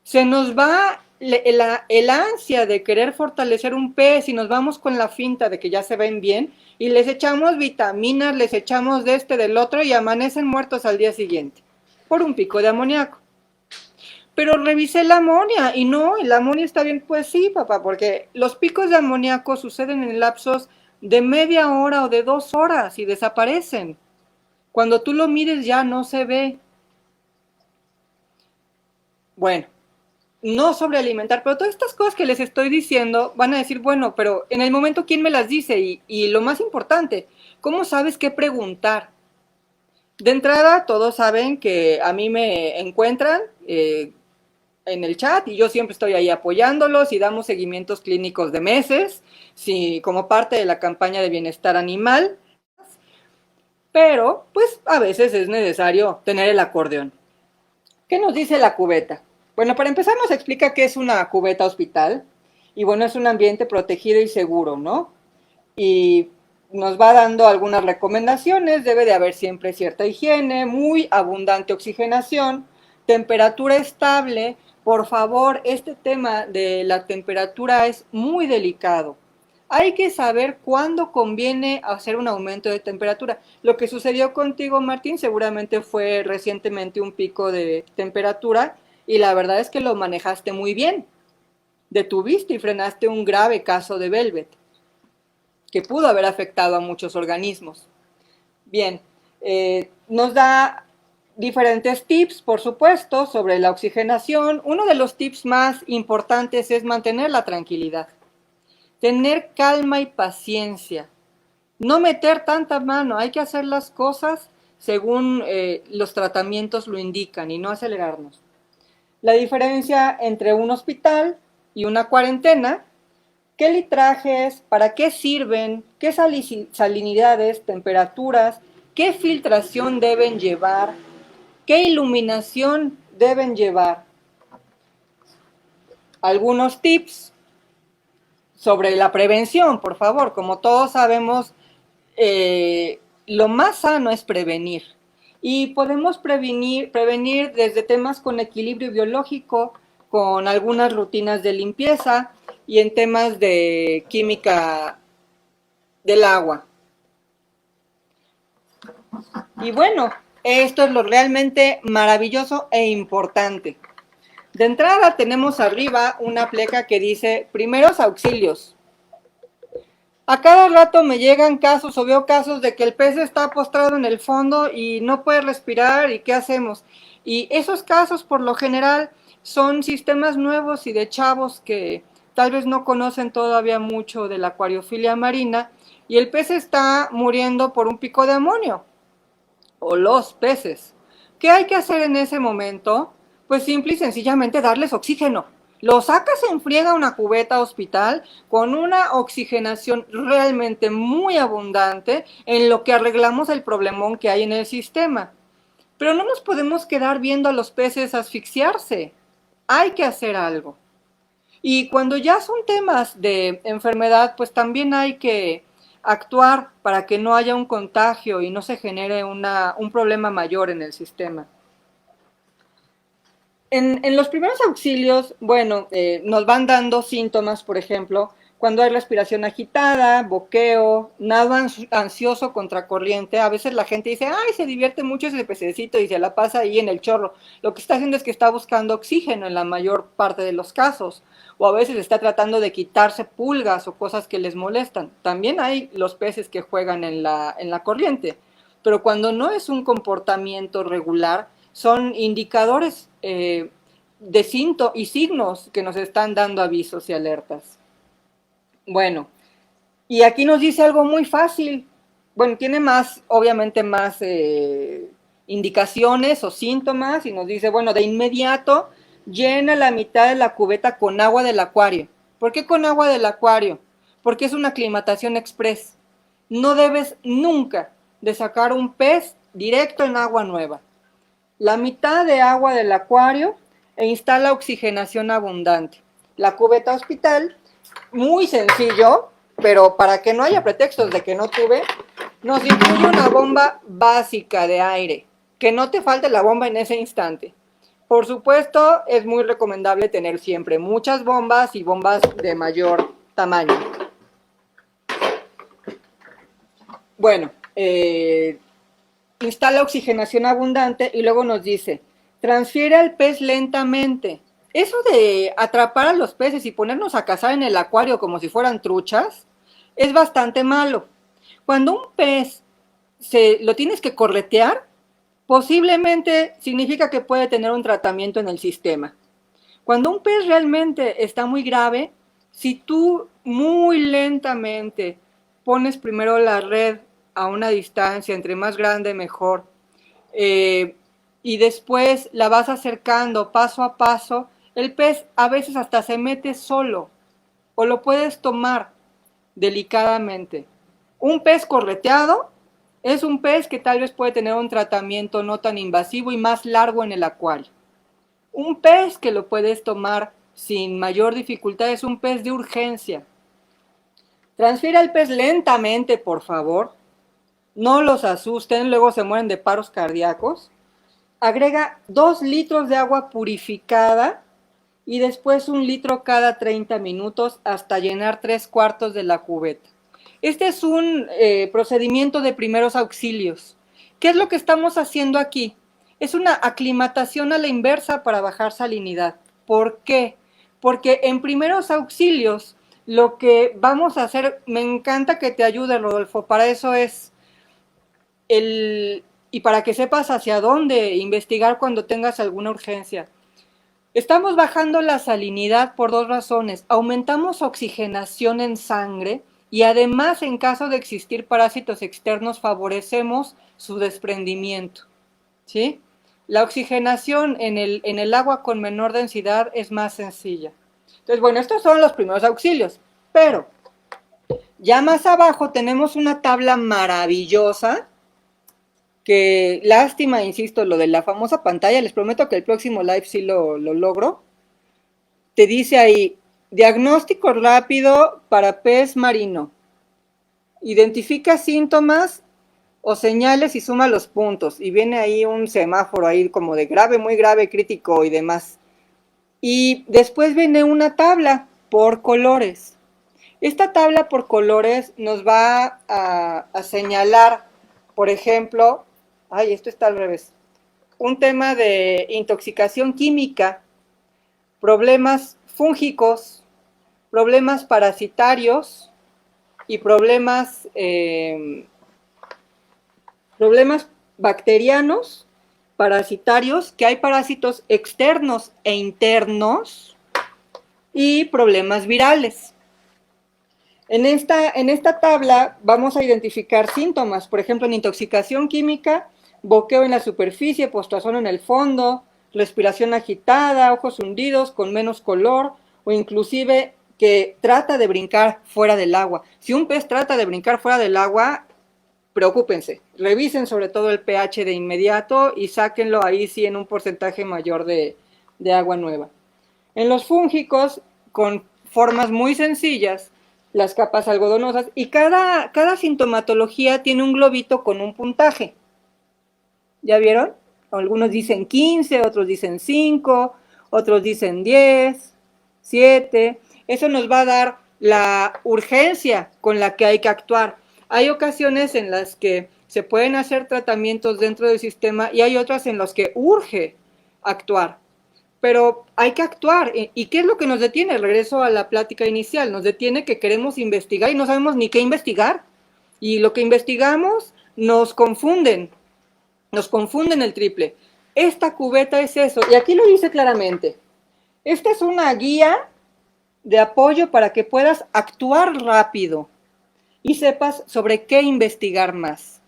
Se nos va el ansia de querer fortalecer un pez y nos vamos con la finta de que ya se ven bien y les echamos vitaminas, les echamos de este, del otro y amanecen muertos al día siguiente por un pico de amoníaco. Pero revisé la amonia y no, la amonia está bien. Pues sí, papá, porque los picos de amoníaco suceden en lapsos de media hora o de 2 horas y desaparecen. Cuando tú lo mires ya no se ve. Bueno, no sobrealimentar, pero todas estas cosas que les estoy diciendo van a decir, bueno, pero en el momento, ¿quién me las dice? Y lo más importante, ¿cómo sabes qué preguntar? De entrada, todos saben que a mí me encuentran en el chat y yo siempre estoy ahí apoyándolos y damos seguimientos clínicos de meses, sí, como parte de la campaña de bienestar animal, pero pues a veces es necesario tener el acordeón. ¿Qué nos dice la cubeta? Bueno, para empezar nos explica qué es una cubeta hospital y bueno, es un ambiente protegido y seguro, ¿no? Y nos va dando algunas recomendaciones, debe de haber siempre cierta higiene, muy abundante oxigenación, temperatura estable. Por favor, este tema de la temperatura es muy delicado. Hay que saber cuándo conviene hacer un aumento de temperatura. Lo que sucedió contigo, Martín, seguramente fue recientemente un pico de temperatura y la verdad es que lo manejaste muy bien. Detuviste y frenaste un grave caso de Velvet que pudo haber afectado a muchos organismos. Bien, nos da diferentes tips, por supuesto, sobre la oxigenación. Uno de los tips más importantes es mantener la tranquilidad, tener calma y paciencia, no meter tanta mano, hay que hacer las cosas según los tratamientos lo indican y no acelerarnos. La diferencia entre un hospital y una cuarentena: ¿qué litrajes? ¿Para qué sirven? ¿Qué salinidades, temperaturas? ¿Qué filtración deben llevar? ¿Qué iluminación deben llevar? Algunos tips sobre la prevención, por favor. Como todos sabemos, lo más sano es prevenir. Y podemos prevenir desde temas con equilibrio biológico, con algunas rutinas de limpieza y en temas de química del agua. Y bueno, esto es lo realmente maravilloso e importante. De entrada tenemos arriba una pleca que dice primeros auxilios. A cada rato me llegan casos o veo casos de que el pez está postrado en el fondo y no puede respirar y ¿qué hacemos? Y esos casos por lo general son sistemas nuevos y de chavos que tal vez no conocen todavía mucho de la acuariofilia marina y el pez está muriendo por un pico de amonio o los peces. ¿Qué hay que hacer en ese momento? Pues simple y sencillamente darles oxígeno. Lo sacas en friega a una cubeta hospital con una oxigenación realmente muy abundante en lo que arreglamos el problemón que hay en el sistema. Pero no nos podemos quedar viendo a los peces asfixiarse. Hay que hacer algo. Y cuando ya son temas de enfermedad, pues también hay que actuar para que no haya un contagio y no se genere un problema mayor en el sistema. En los primeros auxilios, bueno, nos van dando síntomas, por ejemplo, cuando hay respiración agitada, boqueo, nado ansioso contracorriente. A veces la gente dice, ay, se divierte mucho ese pececito y se la pasa ahí en el chorro. Lo que está haciendo es que está buscando oxígeno en la mayor parte de los casos. O a veces está tratando de quitarse pulgas o cosas que les molestan. También hay los peces que juegan en la corriente. Pero cuando no es un comportamiento regular, son indicadores de signos que nos están dando avisos y alertas. Bueno, Y aquí nos dice algo muy fácil. Bueno, tiene más, obviamente más indicaciones o síntomas y nos dice, bueno, de inmediato llena la mitad de la cubeta con agua del acuario. ¿Por qué con agua del acuario? Porque es una aclimatación express. No debes nunca de sacar un pez directo en agua nueva. La mitad de agua del acuario e instala oxigenación abundante. La cubeta hospital, muy sencillo, pero para que no haya pretextos de que no tuve, nos incluye una bomba básica de aire, que no te falte la bomba en ese instante. Por supuesto, es muy recomendable tener siempre muchas bombas y bombas de mayor tamaño. Bueno, instala oxigenación abundante y luego nos dice, transfiere al pez lentamente. Eso de atrapar a los peces y ponernos a cazar en el acuario como si fueran truchas es bastante malo. Cuando un pez lo tienes que corretear, posiblemente significa que puede tener un tratamiento en el sistema. Cuando un pez realmente está muy grave, si tú muy lentamente pones primero la red a una distancia, entre más grande mejor, eh, y después la vas acercando paso a paso, el pez a veces hasta se mete solo o lo puedes tomar delicadamente. Un pez correteado es un pez que tal vez puede tener un tratamiento no tan invasivo y más largo en el acuario. Un pez que lo puedes tomar sin mayor dificultad es un pez de urgencia. Transfiere al pez lentamente, por favor. No los asusten, luego se mueren de paros cardíacos. Agrega 2 litros de agua purificada y después 1 litro cada 30 minutos hasta llenar 3/4 de la cubeta. Este es un procedimiento de primeros auxilios. ¿Qué es lo que estamos haciendo aquí? Es una aclimatación a la inversa para bajar salinidad. ¿Por qué? Porque en primeros auxilios lo que vamos a hacer, me encanta que te ayude, Rodolfo, para eso es y para que sepas hacia dónde investigar cuando tengas alguna urgencia. Estamos bajando la salinidad por 2 razones. Aumentamos oxigenación en sangre y además en caso de existir parásitos externos favorecemos su desprendimiento. ¿Sí? La oxigenación en el agua con menor densidad es más sencilla. Entonces, bueno, estos son los primeros auxilios. Pero ya más abajo tenemos una tabla maravillosa que lástima, insisto, lo de la famosa pantalla, les prometo que el próximo live sí lo logro. Te dice ahí, diagnóstico rápido para pez marino. Identifica síntomas o señales y suma los puntos. Y viene ahí un semáforo ahí como de grave, muy grave, crítico y demás. Y después viene una tabla por colores. Esta tabla por colores nos va a señalar, por ejemplo, ay, esto está al revés, un tema de intoxicación química, problemas fúngicos, problemas parasitarios y problemas bacterianos, parasitarios, que hay parásitos externos e internos y problemas virales. En esta tabla vamos a identificar síntomas, por ejemplo, en intoxicación química, boqueo en la superficie, postrazón en el fondo, respiración agitada, ojos hundidos con menos color o inclusive que trata de brincar fuera del agua. Si un pez trata de brincar fuera del agua, preocúpense, revisen sobre todo el pH de inmediato y sáquenlo ahí sí en un porcentaje mayor de agua nueva. En los fúngicos, con formas muy sencillas, las capas algodonosas, y cada sintomatología tiene un globito con un puntaje. ¿Ya vieron? Algunos dicen 15, otros dicen 5, otros dicen 10, 7. Eso nos va a dar la urgencia con la que hay que actuar. Hay ocasiones en las que se pueden hacer tratamientos dentro del sistema y hay otras en las que urge actuar. Pero hay que actuar. ¿Y qué es lo que nos detiene? Regreso a la plática inicial. Nos detiene que queremos investigar y no sabemos ni qué investigar. Y lo que investigamos nos confunden el triple. Esta cubeta es eso. Y aquí lo dice claramente. Esta es una guía de apoyo para que puedas actuar rápido. y sepas sobre qué investigar más.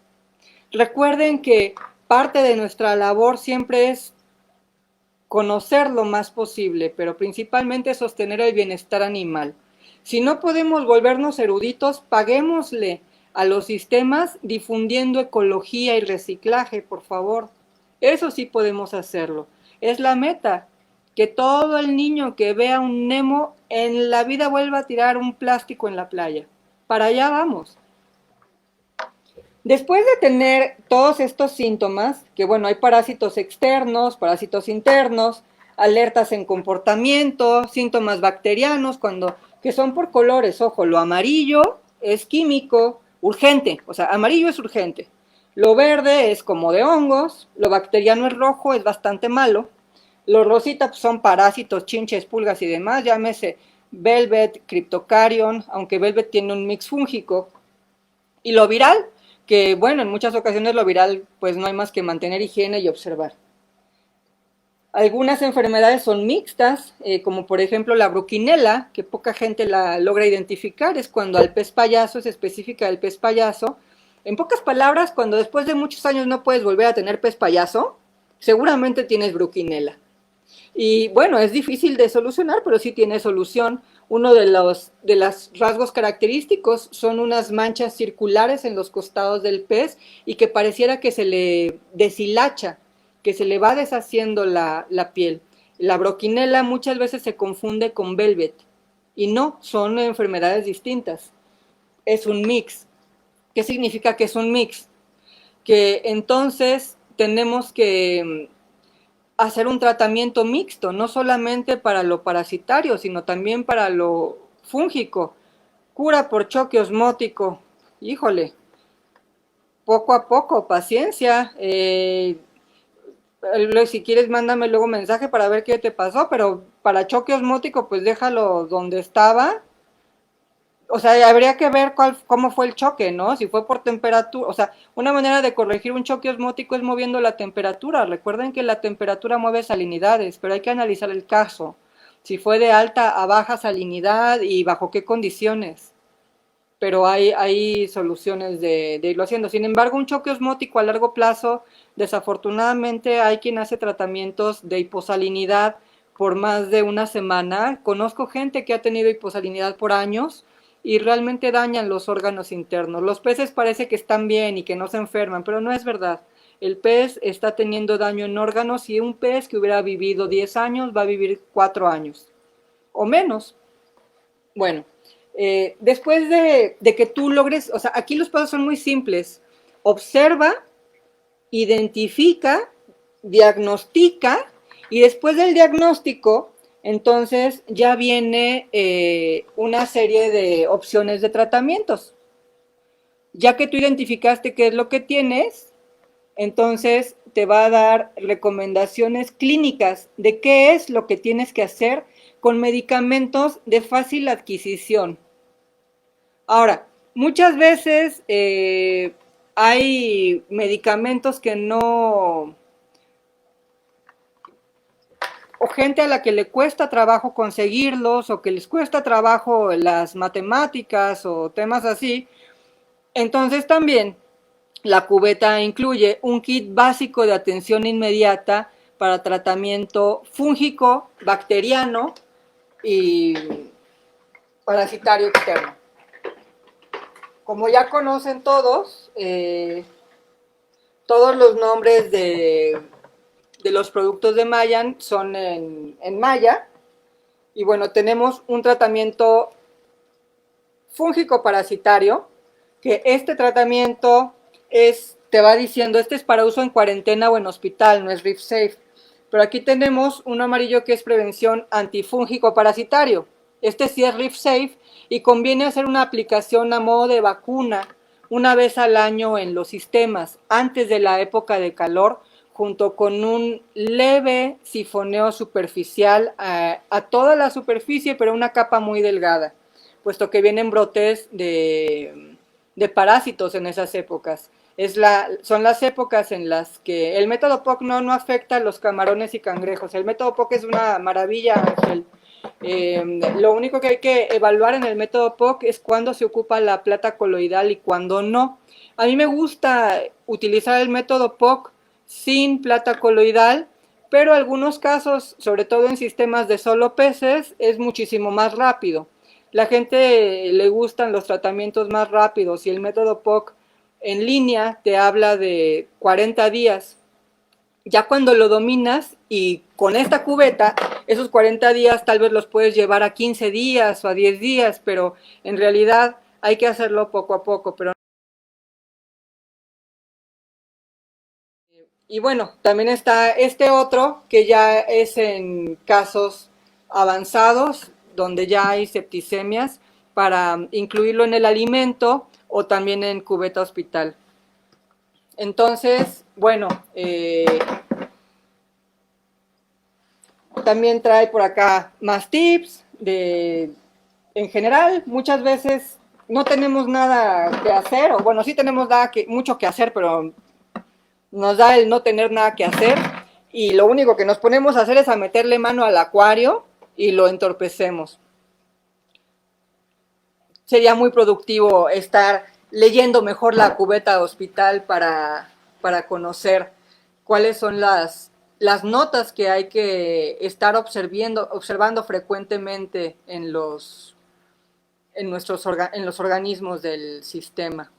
Recuerden que parte de nuestra labor siempre es conocer lo más posible, pero principalmente sostener el bienestar animal. Si no podemos volvernos eruditos, paguémosle a los sistemas difundiendo ecología y reciclaje, por favor. Eso sí podemos hacerlo. Es la meta, que todo el niño que vea un Nemo en la vida vuelva a tirar un plástico en la playa. Para allá vamos. Después de tener todos estos síntomas, que bueno, hay parásitos externos, parásitos internos, alertas en comportamiento, síntomas bacterianos, que son por colores, ojo, lo amarillo es químico, urgente, o sea, amarillo es urgente. Lo verde es como de hongos, lo bacteriano es rojo, es bastante malo. Los rositas pues, son parásitos, chinches, pulgas y demás, llámese Velvet, Cryptocarion, aunque Velvet tiene un mix fúngico. Y lo viral, que bueno, en muchas ocasiones lo viral pues no hay más que mantener higiene y observar. Algunas enfermedades son mixtas, como por ejemplo la bruquinela, que poca gente la logra identificar, es cuando al pez payaso, es específica del pez payaso. En pocas palabras, cuando después de muchos años no puedes volver a tener pez payaso, seguramente tienes bruquinela. Y bueno, es difícil de solucionar, pero sí tiene solución. Uno de los rasgos característicos son unas manchas circulares en los costados del pez y que pareciera que se le deshilacha, que se le va deshaciendo la piel. La broquinela muchas veces se confunde con velvet y no, son enfermedades distintas. Es un mix. ¿Qué significa que es un mix? Que entonces tenemos que hacer un tratamiento mixto, no solamente para lo parasitario, sino también para lo fúngico. Cura por choque osmótico, híjole, poco a poco, paciencia. Si quieres, mándame luego mensaje para ver qué te pasó, pero para choque osmótico, pues déjalo donde estaba. O sea, habría que ver cómo fue el choque, ¿no? Si fue por temperatura, o sea, una manera de corregir un choque osmótico es moviendo la temperatura. Recuerden que la temperatura mueve salinidades, pero hay que analizar el caso. Si fue de alta a baja salinidad y bajo qué condiciones. Pero hay soluciones de irlo haciendo. Sin embargo, un choque osmótico a largo plazo, desafortunadamente hay quien hace tratamientos de hiposalinidad por más de una semana. Conozco gente que ha tenido hiposalinidad por años y realmente dañan los órganos internos. Los peces parece que están bien y que no se enferman, pero no es verdad. El pez está teniendo daño en órganos y un pez que hubiera vivido 10 años va a vivir 4 años o menos. Bueno, después de que tú logres, o sea, aquí los pasos son muy simples. Observa, identifica, diagnostica y después del diagnóstico, entonces ya viene una serie de opciones de tratamientos. Ya que tú identificaste qué es lo que tienes, entonces te va a dar recomendaciones clínicas de qué es lo que tienes que hacer con medicamentos de fácil adquisición. Ahora, muchas veces hay medicamentos que no, o gente a la que le cuesta trabajo conseguirlos, o que les cuesta trabajo las matemáticas o temas así. Entonces también la cubeta incluye un kit básico de atención inmediata para tratamiento fúngico, bacteriano y parasitario externo. Como ya conocen todos, todos los nombres de los productos de Mayan son en maya. Y bueno, tenemos un tratamiento fúngico parasitario, que este tratamiento te va diciendo, este es para uso en cuarentena o en hospital, no es Reef Safe. Pero aquí tenemos un amarillo que es prevención antifúngico parasitario. Este sí es Reef Safe y conviene hacer una aplicación a modo de vacuna una vez al año en los sistemas, antes de la época de calor, junto con un leve sifoneo superficial a toda la superficie, pero una capa muy delgada, puesto que vienen brotes de parásitos en esas épocas. Son las épocas en las que el método POC no afecta a los camarones y cangrejos. El método POC es una maravilla, Ángel. Lo único que hay que evaluar en el método POC es cuándo se ocupa la plata coloidal y cuándo no. A mí me gusta utilizar el método POC sin plata coloidal, pero en algunos casos, sobre todo en sistemas de solo peces, es muchísimo más rápido. La gente le gustan los tratamientos más rápidos y el método POC en línea te habla de 40 días. Ya cuando lo dominas y con esta cubeta, esos 40 días tal vez los puedes llevar a 15 días o a 10 días, pero en realidad hay que hacerlo poco a poco. Y bueno, también está este otro que ya es en casos avanzados, donde ya hay septicemias, para incluirlo en el alimento o también en cubeta hospital. Entonces, bueno, también trae por acá más tips en general, muchas veces no tenemos nada que hacer, o bueno, sí tenemos mucho que hacer, pero nos da el no tener nada que hacer, y lo único que nos ponemos a hacer es a meterle mano al acuario y lo entorpecemos. Sería muy productivo estar leyendo mejor la cubeta hospital para conocer cuáles son las notas que hay que estar observando frecuentemente en los organismos del sistema.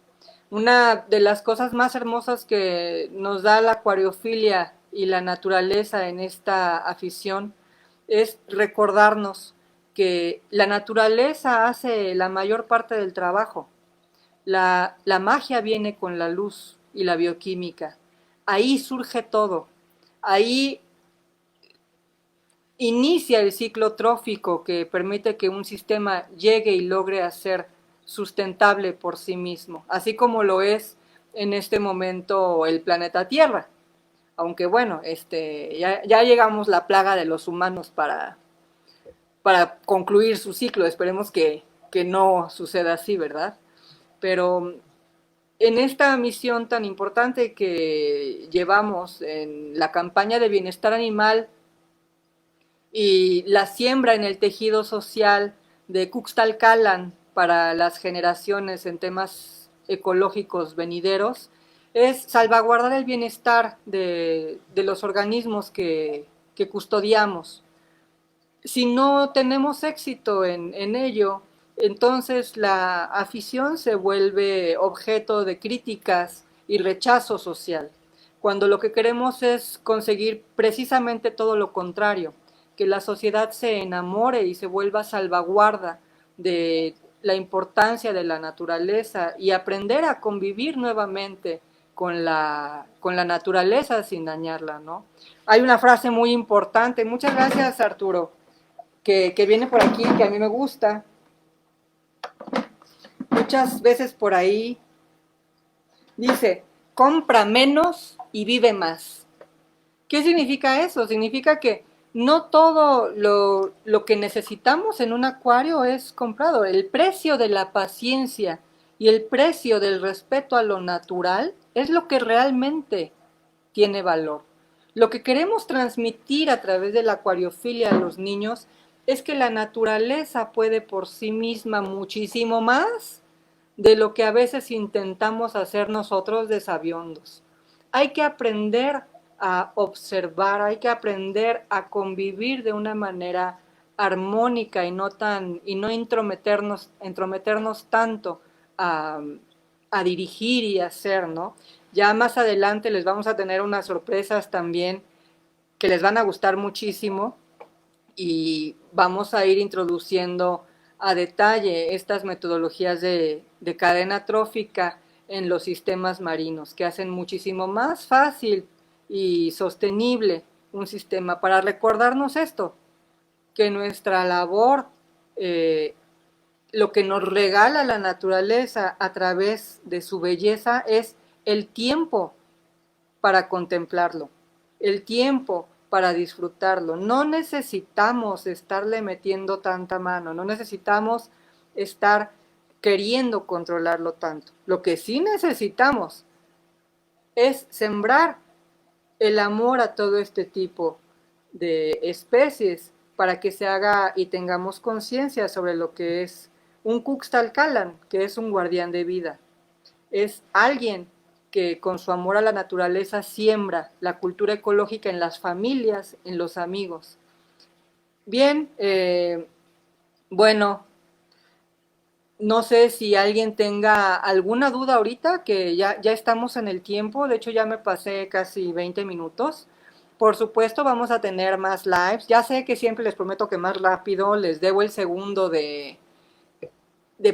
Una de las cosas más hermosas que nos da la acuariofilia y la naturaleza en esta afición es recordarnos que la naturaleza hace la mayor parte del trabajo. La magia viene con la luz y la bioquímica. Ahí surge todo. Ahí inicia el ciclo trófico que permite que un sistema llegue y logre hacer sustentable por sí mismo, así como lo es en este momento el planeta Tierra. Aunque bueno, ya llegamos la plaga de los humanos para concluir su ciclo. Esperemos que no suceda así, ¿verdad? Pero en esta misión tan importante que llevamos en la campaña de bienestar animal y la siembra en el tejido social de Cuxtalcalan para las generaciones en temas ecológicos venideros, es salvaguardar el bienestar de los organismos que custodiamos. Si no tenemos éxito en ello, entonces la afición se vuelve objeto de críticas y rechazo social, cuando lo que queremos es conseguir precisamente todo lo contrario, que la sociedad se enamore y se vuelva salvaguarda de la importancia de la naturaleza y aprender a convivir nuevamente con la naturaleza sin dañarla, ¿no? Hay una frase muy importante, muchas gracias Arturo, que viene por aquí, que a mí me gusta. Muchas veces por ahí dice, compra menos y vive más. ¿Qué significa eso? Significa que no todo lo que necesitamos en un acuario es comprado. El precio de la paciencia y el precio del respeto a lo natural es lo que realmente tiene valor. Lo que queremos transmitir a través de la acuariofilia a los niños es que la naturaleza puede por sí misma muchísimo más de lo que a veces intentamos hacer nosotros de sabiondos. Hay que aprender a observar, hay que aprender a convivir de una manera armónica y no entrometernos tanto a dirigir y hacer, ¿no? Ya más adelante les vamos a tener unas sorpresas también que les van a gustar muchísimo y vamos a ir introduciendo a detalle estas metodologías de cadena trófica en los sistemas marinos, que hacen muchísimo más fácil y sostenible un sistema, para recordarnos esto, que nuestra labor, lo que nos regala la naturaleza a través de su belleza es el tiempo para contemplarlo, el tiempo para disfrutarlo. No necesitamos estarle metiendo tanta mano, no necesitamos estar queriendo controlarlo tanto. Lo que sí necesitamos es sembrar el amor a todo este tipo de especies para que se haga y tengamos conciencia sobre lo que es un Cuxtalcalan, que es un guardián de vida. Es alguien que con su amor a la naturaleza siembra la cultura ecológica en las familias, en los amigos. Bien, bueno, no sé si alguien tenga alguna duda ahorita, que ya estamos en el tiempo, de hecho ya me pasé casi 20 minutos. Por supuesto vamos a tener más lives, ya sé que siempre les prometo que más rápido, les debo el segundo de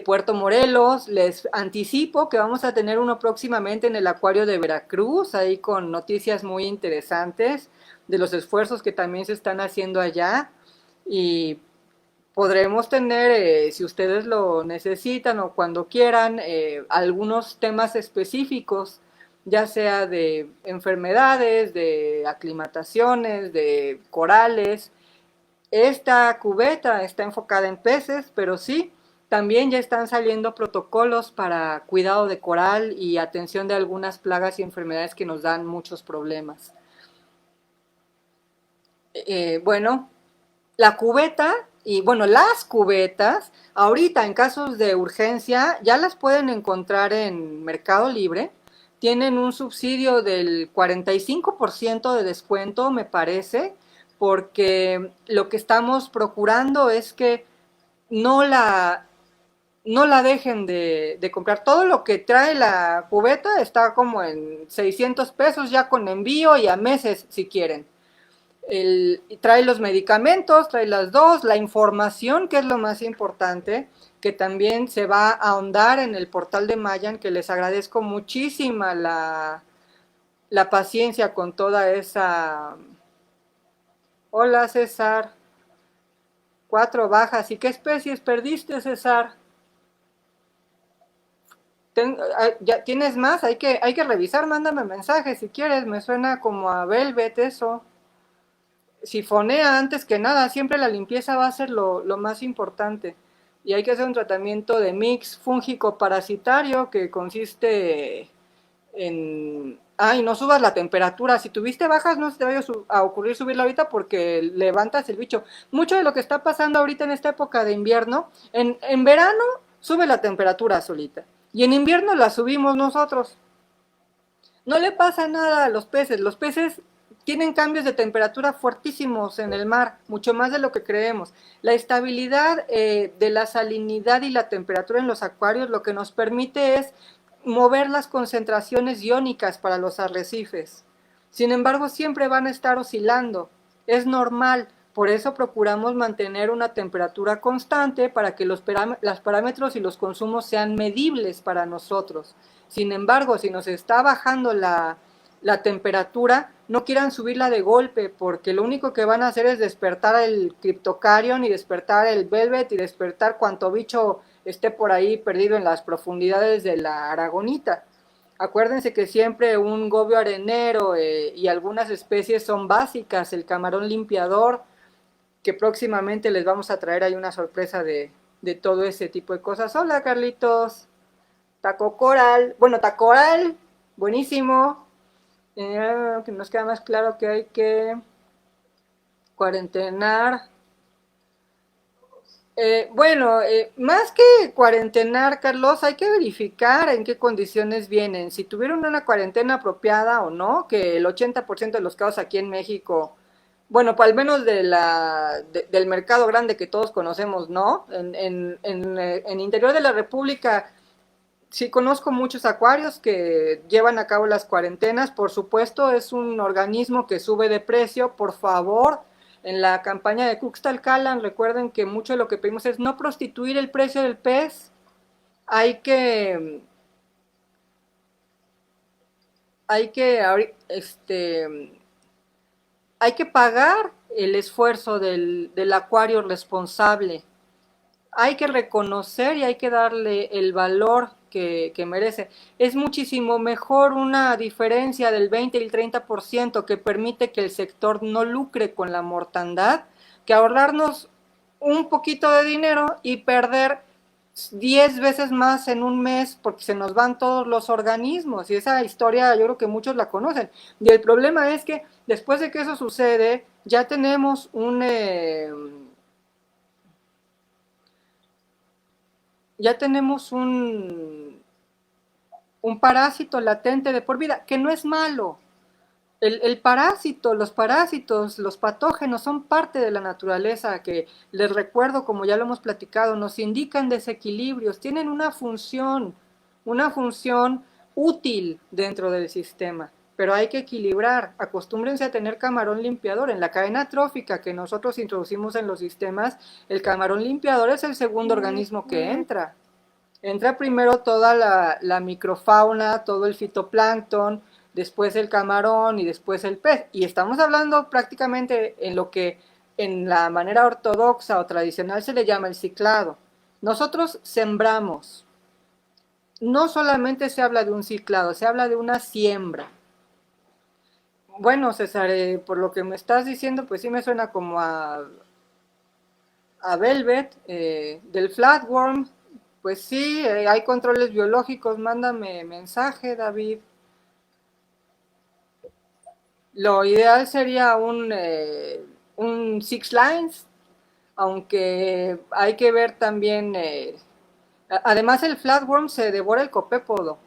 Puerto Morelos, les anticipo que vamos a tener uno próximamente en el Acuario de Veracruz, ahí con noticias muy interesantes de los esfuerzos que también se están haciendo allá, y podremos tener, si ustedes lo necesitan o cuando quieran, algunos temas específicos, ya sea de enfermedades, de aclimataciones, de corales. Esta cubeta está enfocada en peces, pero sí, también ya están saliendo protocolos para cuidado de coral y atención de algunas plagas y enfermedades que nos dan muchos problemas. Bueno, la cubeta y bueno, las cubetas, ahorita en casos de urgencia ya las pueden encontrar en Mercado Libre. Tienen un subsidio del 45% de descuento, me parece, porque lo que estamos procurando es que no la, no la dejen de comprar. Todo lo que trae la cubeta está como en 600 pesos ya con envío y a meses si quieren. Trae los medicamentos, trae las dos, la información, que es lo más importante, que también se va a ahondar en el portal de Mayan, que les agradezco muchísima la paciencia con toda esa... Hola César, 4 bajas. ¿Y qué especies perdiste, César? ¿Ya tienes más? Hay que revisar, mándame mensajes si quieres, me suena como a Velvet eso. Sifonea antes que nada, siempre la limpieza va a ser lo más importante. Y hay que hacer un tratamiento de mix fúngico parasitario que consiste en... Ay, no subas la temperatura. Si tuviste bajas, no se te vaya a ocurrir subirla ahorita porque levantas el bicho. Mucho de lo que está pasando ahorita en esta época de invierno, en verano sube la temperatura solita. Y en invierno la subimos nosotros. No le pasa nada a los peces. Los peces tienen cambios de temperatura fuertísimos en el mar, mucho más de lo que creemos. La estabilidad de la salinidad y la temperatura en los acuarios lo que nos permite es mover las concentraciones iónicas para los arrecifes. Sin embargo, siempre van a estar oscilando. Es normal. Por eso procuramos mantener una temperatura constante para que los parámetros y los consumos sean medibles para nosotros. Sin embargo, si nos está bajando la temperatura, no quieran subirla de golpe, porque lo único que van a hacer es despertar el Cryptocarion y despertar el Velvet y despertar cuanto bicho esté por ahí perdido en las profundidades de la Aragonita. Acuérdense que siempre un gobio arenero y algunas especies son básicas, el camarón limpiador, que próximamente les vamos a traer ahí una sorpresa de todo ese tipo de cosas. Hola Carlitos, taco coral, bueno, tacoral, buenísimo. Que nos queda más claro que hay que cuarentenar. Bueno, más que cuarentenar, Carlos, hay que verificar en qué condiciones vienen, si tuvieron una cuarentena apropiada o no, que el 80% de los casos aquí en México, bueno, al menos del mercado grande que todos conocemos, no. En interior de la República sí conozco muchos acuarios que llevan a cabo las cuarentenas. Por supuesto, es un organismo que sube de precio. Por favor, en la campaña de Cuxtalcalan, recuerden que mucho de lo que pedimos es no prostituir el precio del pez. Hay que, hay que, hay que pagar el esfuerzo del acuario responsable. Hay que reconocer y hay que darle el valor que merece. Es muchísimo mejor una diferencia del 20 y el 30% que permite que el sector no lucre con la mortandad, que ahorrarnos un poquito de dinero y perder 10 veces más en un mes porque se nos van todos los organismos. Y esa historia yo creo que muchos la conocen. Y el problema es que después de que eso sucede, ya tenemos ya tenemos un parásito latente de por vida, que no es malo. El parásito, los parásitos, los patógenos son parte de la naturaleza que, les recuerdo, como ya lo hemos platicado, nos indican desequilibrios, tienen una función útil dentro del sistema, pero hay que equilibrar. Acostúmbrense a tener camarón limpiador. En la cadena trófica que nosotros introducimos en los sistemas, el camarón limpiador es el segundo organismo que entra. Entra primero toda la microfauna, todo el fitoplancton, después el camarón y después el pez. Y estamos hablando prácticamente en lo que en la manera ortodoxa o tradicional se le llama el ciclado. Nosotros sembramos. No solamente se habla de un ciclado, se habla de una siembra. Bueno, César, por lo que me estás diciendo, pues sí me suena como a Velvet, del flatworm. Pues sí, hay controles biológicos, mándame mensaje, David. Lo ideal sería un Six Lines, aunque hay que ver también, además el flatworm se devora el copépodo,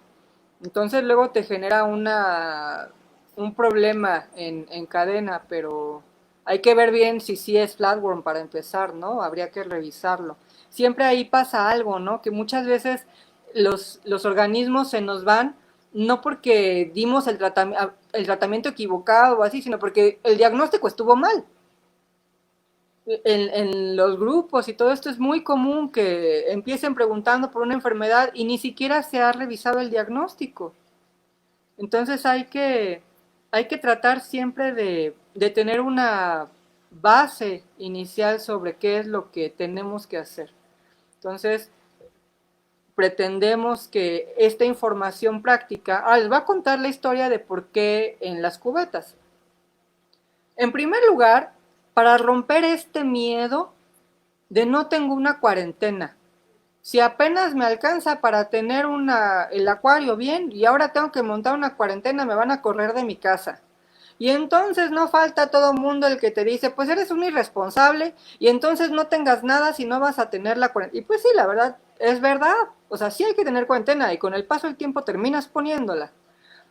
entonces luego te genera un problema en cadena, pero hay que ver bien si sí es flatworm para empezar, ¿no? Habría que revisarlo. Siempre ahí pasa algo, ¿no? Que muchas veces los organismos se nos van, no porque dimos el tratamiento equivocado o así, sino porque el diagnóstico estuvo mal. En los grupos y todo esto es muy común que empiecen preguntando por una enfermedad y ni siquiera se ha revisado el diagnóstico. Entonces hay que tratar siempre de tener una base inicial sobre qué es lo que tenemos que hacer. Entonces, pretendemos que esta información práctica, les va a contar la historia de por qué en las cubetas. En primer lugar, para romper este miedo de no tengo una cuarentena. Si apenas me alcanza para tener el acuario bien y ahora tengo que montar una cuarentena, me van a correr de mi casa. Y entonces no falta todo mundo el que te dice, pues eres un irresponsable y entonces no tengas nada si no vas a tener la cuarentena. Y pues sí, la verdad, es verdad. O sea, sí hay que tener cuarentena y con el paso del tiempo terminas poniéndola.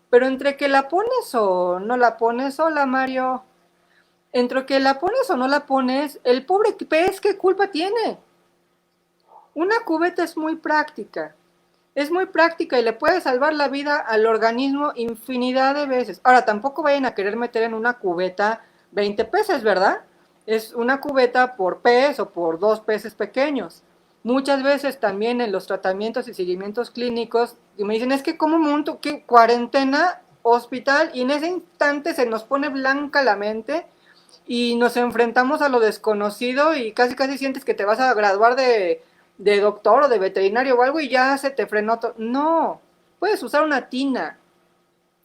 Pero entre que la pones o no la pones, hola Mario, entre que la pones o no la pones, el pobre pez, ¿qué culpa tiene? Una cubeta es muy práctica y le puede salvar la vida al organismo infinidad de veces. Ahora, tampoco vayan a querer meter en una cubeta 20 peces, ¿verdad? Es una cubeta por pez o por 2 peces pequeños. Muchas veces también en los tratamientos y seguimientos clínicos me dicen, es que como monto, que cuarentena, hospital, y en ese instante se nos pone blanca la mente y nos enfrentamos a lo desconocido y casi casi sientes que te vas a graduar de doctor o de veterinario o algo y ya se te frenó todo. No, puedes usar una tina.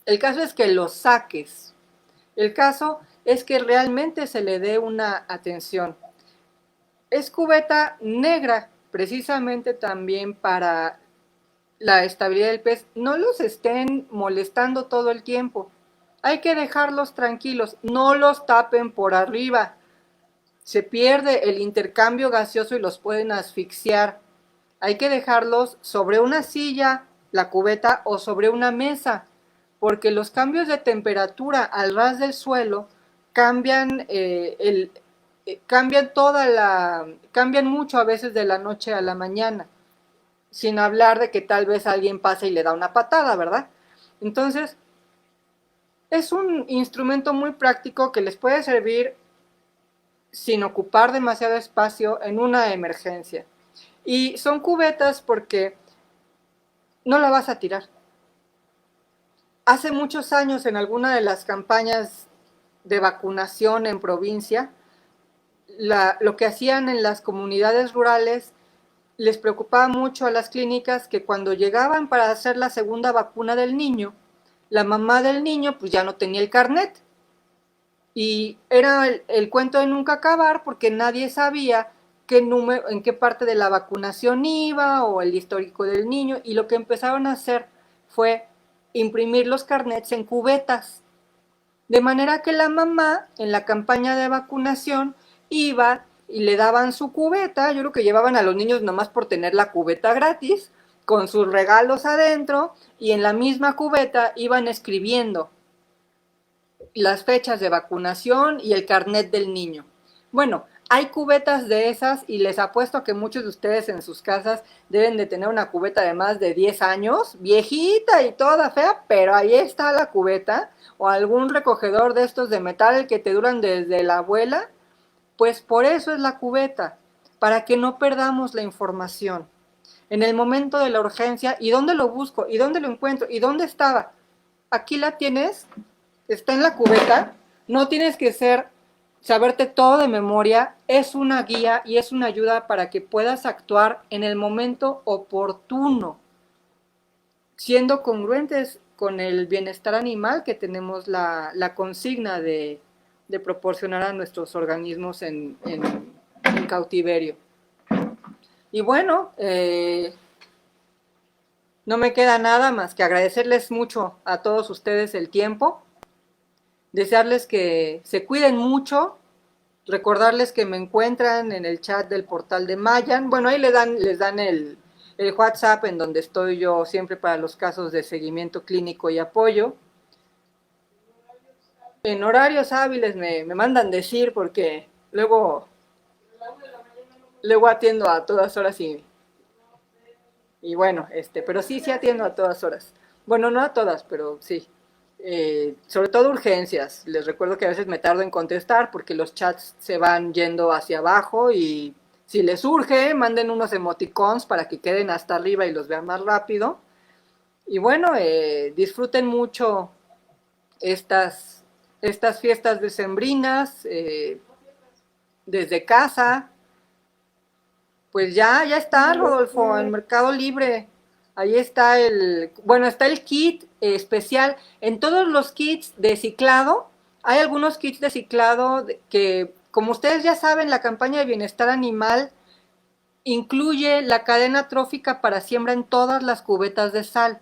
El caso es que lo saques. El caso es que realmente se le dé una atención. Es cubeta negra, precisamente también para la estabilidad del pez. No los estén molestando todo el tiempo. Hay que dejarlos tranquilos, no los tapen por arriba. Se pierde el intercambio gaseoso y los pueden asfixiar. Hay que dejarlos sobre una silla, la cubeta, o sobre una mesa, porque los cambios de temperatura al ras del suelo cambian cambian mucho a veces de la noche a la mañana, sin hablar de que tal vez alguien pase y le da una patada, ¿verdad? Entonces, es un instrumento muy práctico que les puede servir sin ocupar demasiado espacio en una emergencia. Y son cubetas porque no la vas a tirar. Hace muchos años en alguna de las campañas de vacunación en provincia, lo que hacían en las comunidades rurales les preocupaba mucho a las clínicas que cuando llegaban para hacer la segunda vacuna del niño, la mamá del niño pues ya no tenía el carnet. Y era el cuento de nunca acabar porque nadie sabía en qué parte de la vacunación iba o el histórico del niño, y lo que empezaron a hacer fue imprimir los carnets en cubetas. De manera que la mamá en la campaña de vacunación iba y le daban su cubeta, yo creo que llevaban a los niños nomás por tener la cubeta gratis, con sus regalos adentro, y en la misma cubeta iban escribiendo las fechas de vacunación y el carnet del niño. Bueno, hay cubetas de esas y les apuesto que muchos de ustedes en sus casas deben de tener una cubeta de más de 10 años, viejita y toda fea, pero ahí está la cubeta, o algún recogedor de estos de metal que te duran desde la abuela, pues por eso es la cubeta, para que no perdamos la información. En el momento de la urgencia, ¿y dónde lo busco? ¿Y dónde lo encuentro? ¿Y dónde estaba? Aquí la tienes, está en la cubeta, no tienes que saberte todo de memoria, es una guía y es una ayuda para que puedas actuar en el momento oportuno, siendo congruentes con el bienestar animal que tenemos la consigna de proporcionar a nuestros organismos en cautiverio. Y bueno, no me queda nada más que agradecerles mucho a todos ustedes el tiempo, desearles que se cuiden mucho, recordarles que me encuentran en el chat del portal de Mayan. Bueno, ahí les dan el WhatsApp en donde estoy yo siempre para los casos de seguimiento clínico y apoyo. En horarios hábiles me mandan decir porque luego atiendo a todas horas y bueno, pero sí atiendo a todas horas. Bueno, no a todas, pero sí. Sobre todo urgencias. Les recuerdo que a veces me tardo en contestar porque los chats se van yendo hacia abajo y si les urge, manden unos emoticons para que queden hasta arriba y los vean más rápido. Y bueno, disfruten mucho estas fiestas decembrinas desde casa. Pues ya está, Rodolfo, en Mercado Libre. Ahí está está el kit especial. En todos los kits de ciclado, hay algunos kits de ciclado que, como ustedes ya saben, la campaña de bienestar animal incluye la cadena trófica para siembra en todas las cubetas de sal.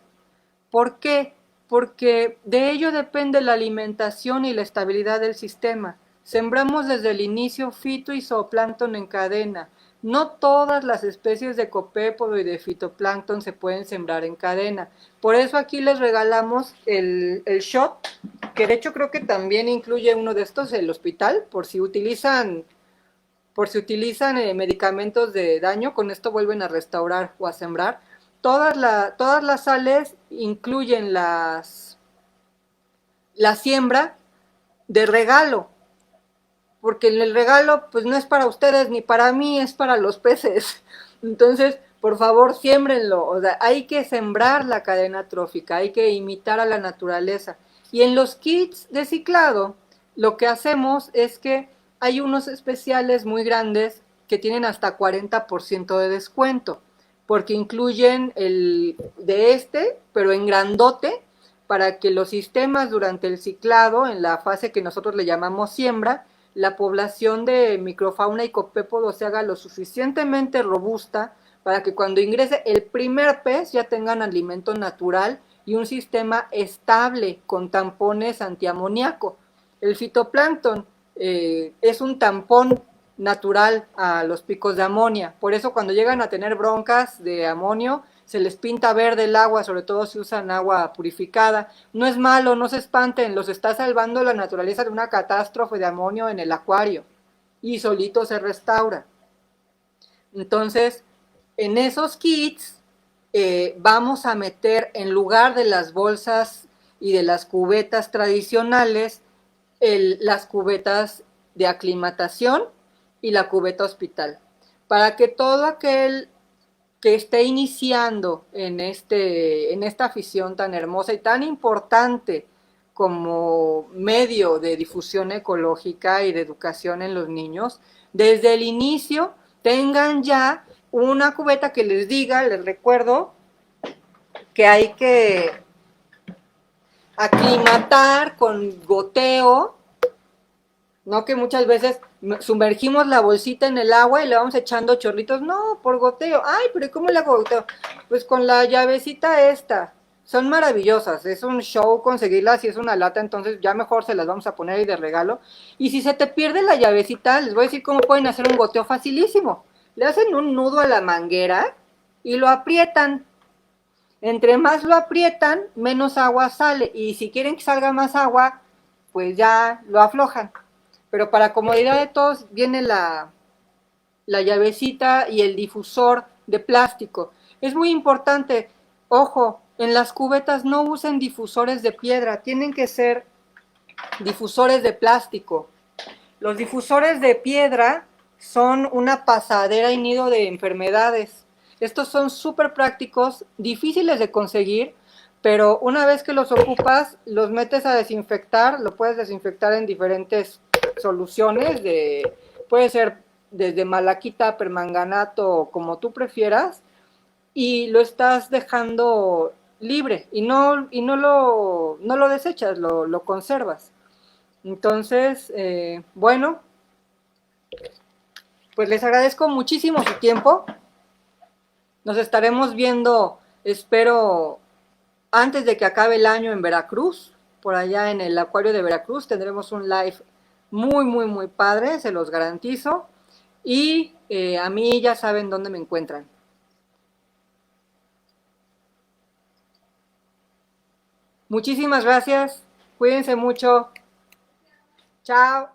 ¿Por qué? Porque de ello depende la alimentación y la estabilidad del sistema. Sembramos desde el inicio fito y zooplancton en cadena. No todas las especies de copépodo y de fitoplancton se pueden sembrar en cadena. Por eso aquí les regalamos el shot, que de hecho creo que también incluye uno de estos, el hospital, por si utilizan medicamentos de daño, con esto vuelven a restaurar o a sembrar. Todas las sales incluyen la siembra de regalo, porque el regalo pues no es para ustedes ni para mí, es para los peces. Entonces, por favor, siémbrenlo. O sea, hay que sembrar la cadena trófica, hay que imitar a la naturaleza. Y en los kits de ciclado, lo que hacemos es que hay unos especiales muy grandes que tienen hasta 40% de descuento, porque incluyen pero en grandote, para que los sistemas durante el ciclado, en la fase que nosotros le llamamos siembra, la población de microfauna y copépodo se haga lo suficientemente robusta para que cuando ingrese el primer pez ya tengan alimento natural y un sistema estable con tampones antiamoníaco. El fitoplancton es un tampón natural a los picos de amonia, por eso cuando llegan a tener broncas de amonio se les pinta verde el agua, sobre todo si usan agua purificada. No es malo, no se espanten, los está salvando la naturaleza de una catástrofe de amonio en el acuario y solito se restaura. Entonces, en esos kits vamos a meter, en lugar de las bolsas y de las cubetas tradicionales, las cubetas de aclimatación y la cubeta hospital, para que todo aquel que esté iniciando en esta afición tan hermosa y tan importante como medio de difusión ecológica y de educación en los niños, desde el inicio tengan ya una cubeta que les recuerdo que hay que aclimatar con goteo, no que muchas veces sumergimos la bolsita en el agua y le vamos echando chorritos, no, por goteo. Ay, pero ¿cómo le hago goteo? Pues con la llavecita esta, Son maravillosas, es un show conseguirlas y es una lata, entonces ya mejor se las vamos a poner ahí de regalo. Y si se te pierde la llavecita, les voy a decir cómo pueden hacer un goteo facilísimo. Le hacen un nudo a la manguera y lo aprietan. Entre más lo aprietan, menos agua sale. Y si quieren que salga más agua, pues ya lo aflojan. Pero para comodidad de todos viene la llavecita y el difusor de plástico. Es muy importante, ojo, en las cubetas no usen difusores de piedra, tienen que ser difusores de plástico. Los difusores de piedra son una pasadera y nido de enfermedades. Estos son súper prácticos, difíciles de conseguir, pero una vez que los ocupas, los metes a desinfectar, lo puedes desinfectar en diferentes soluciones, puede ser desde malaquita, permanganato, como tú prefieras, y lo estás dejando libre y no lo desechas, lo conservas. Entonces, bueno, pues les agradezco muchísimo su tiempo. Nos estaremos viendo, espero, antes de que acabe el año en Veracruz. Por allá en el acuario de Veracruz tendremos un live muy, muy, muy padre, se los garantizo. Y a mí ya saben dónde me encuentran. Muchísimas gracias. Cuídense mucho. Chao.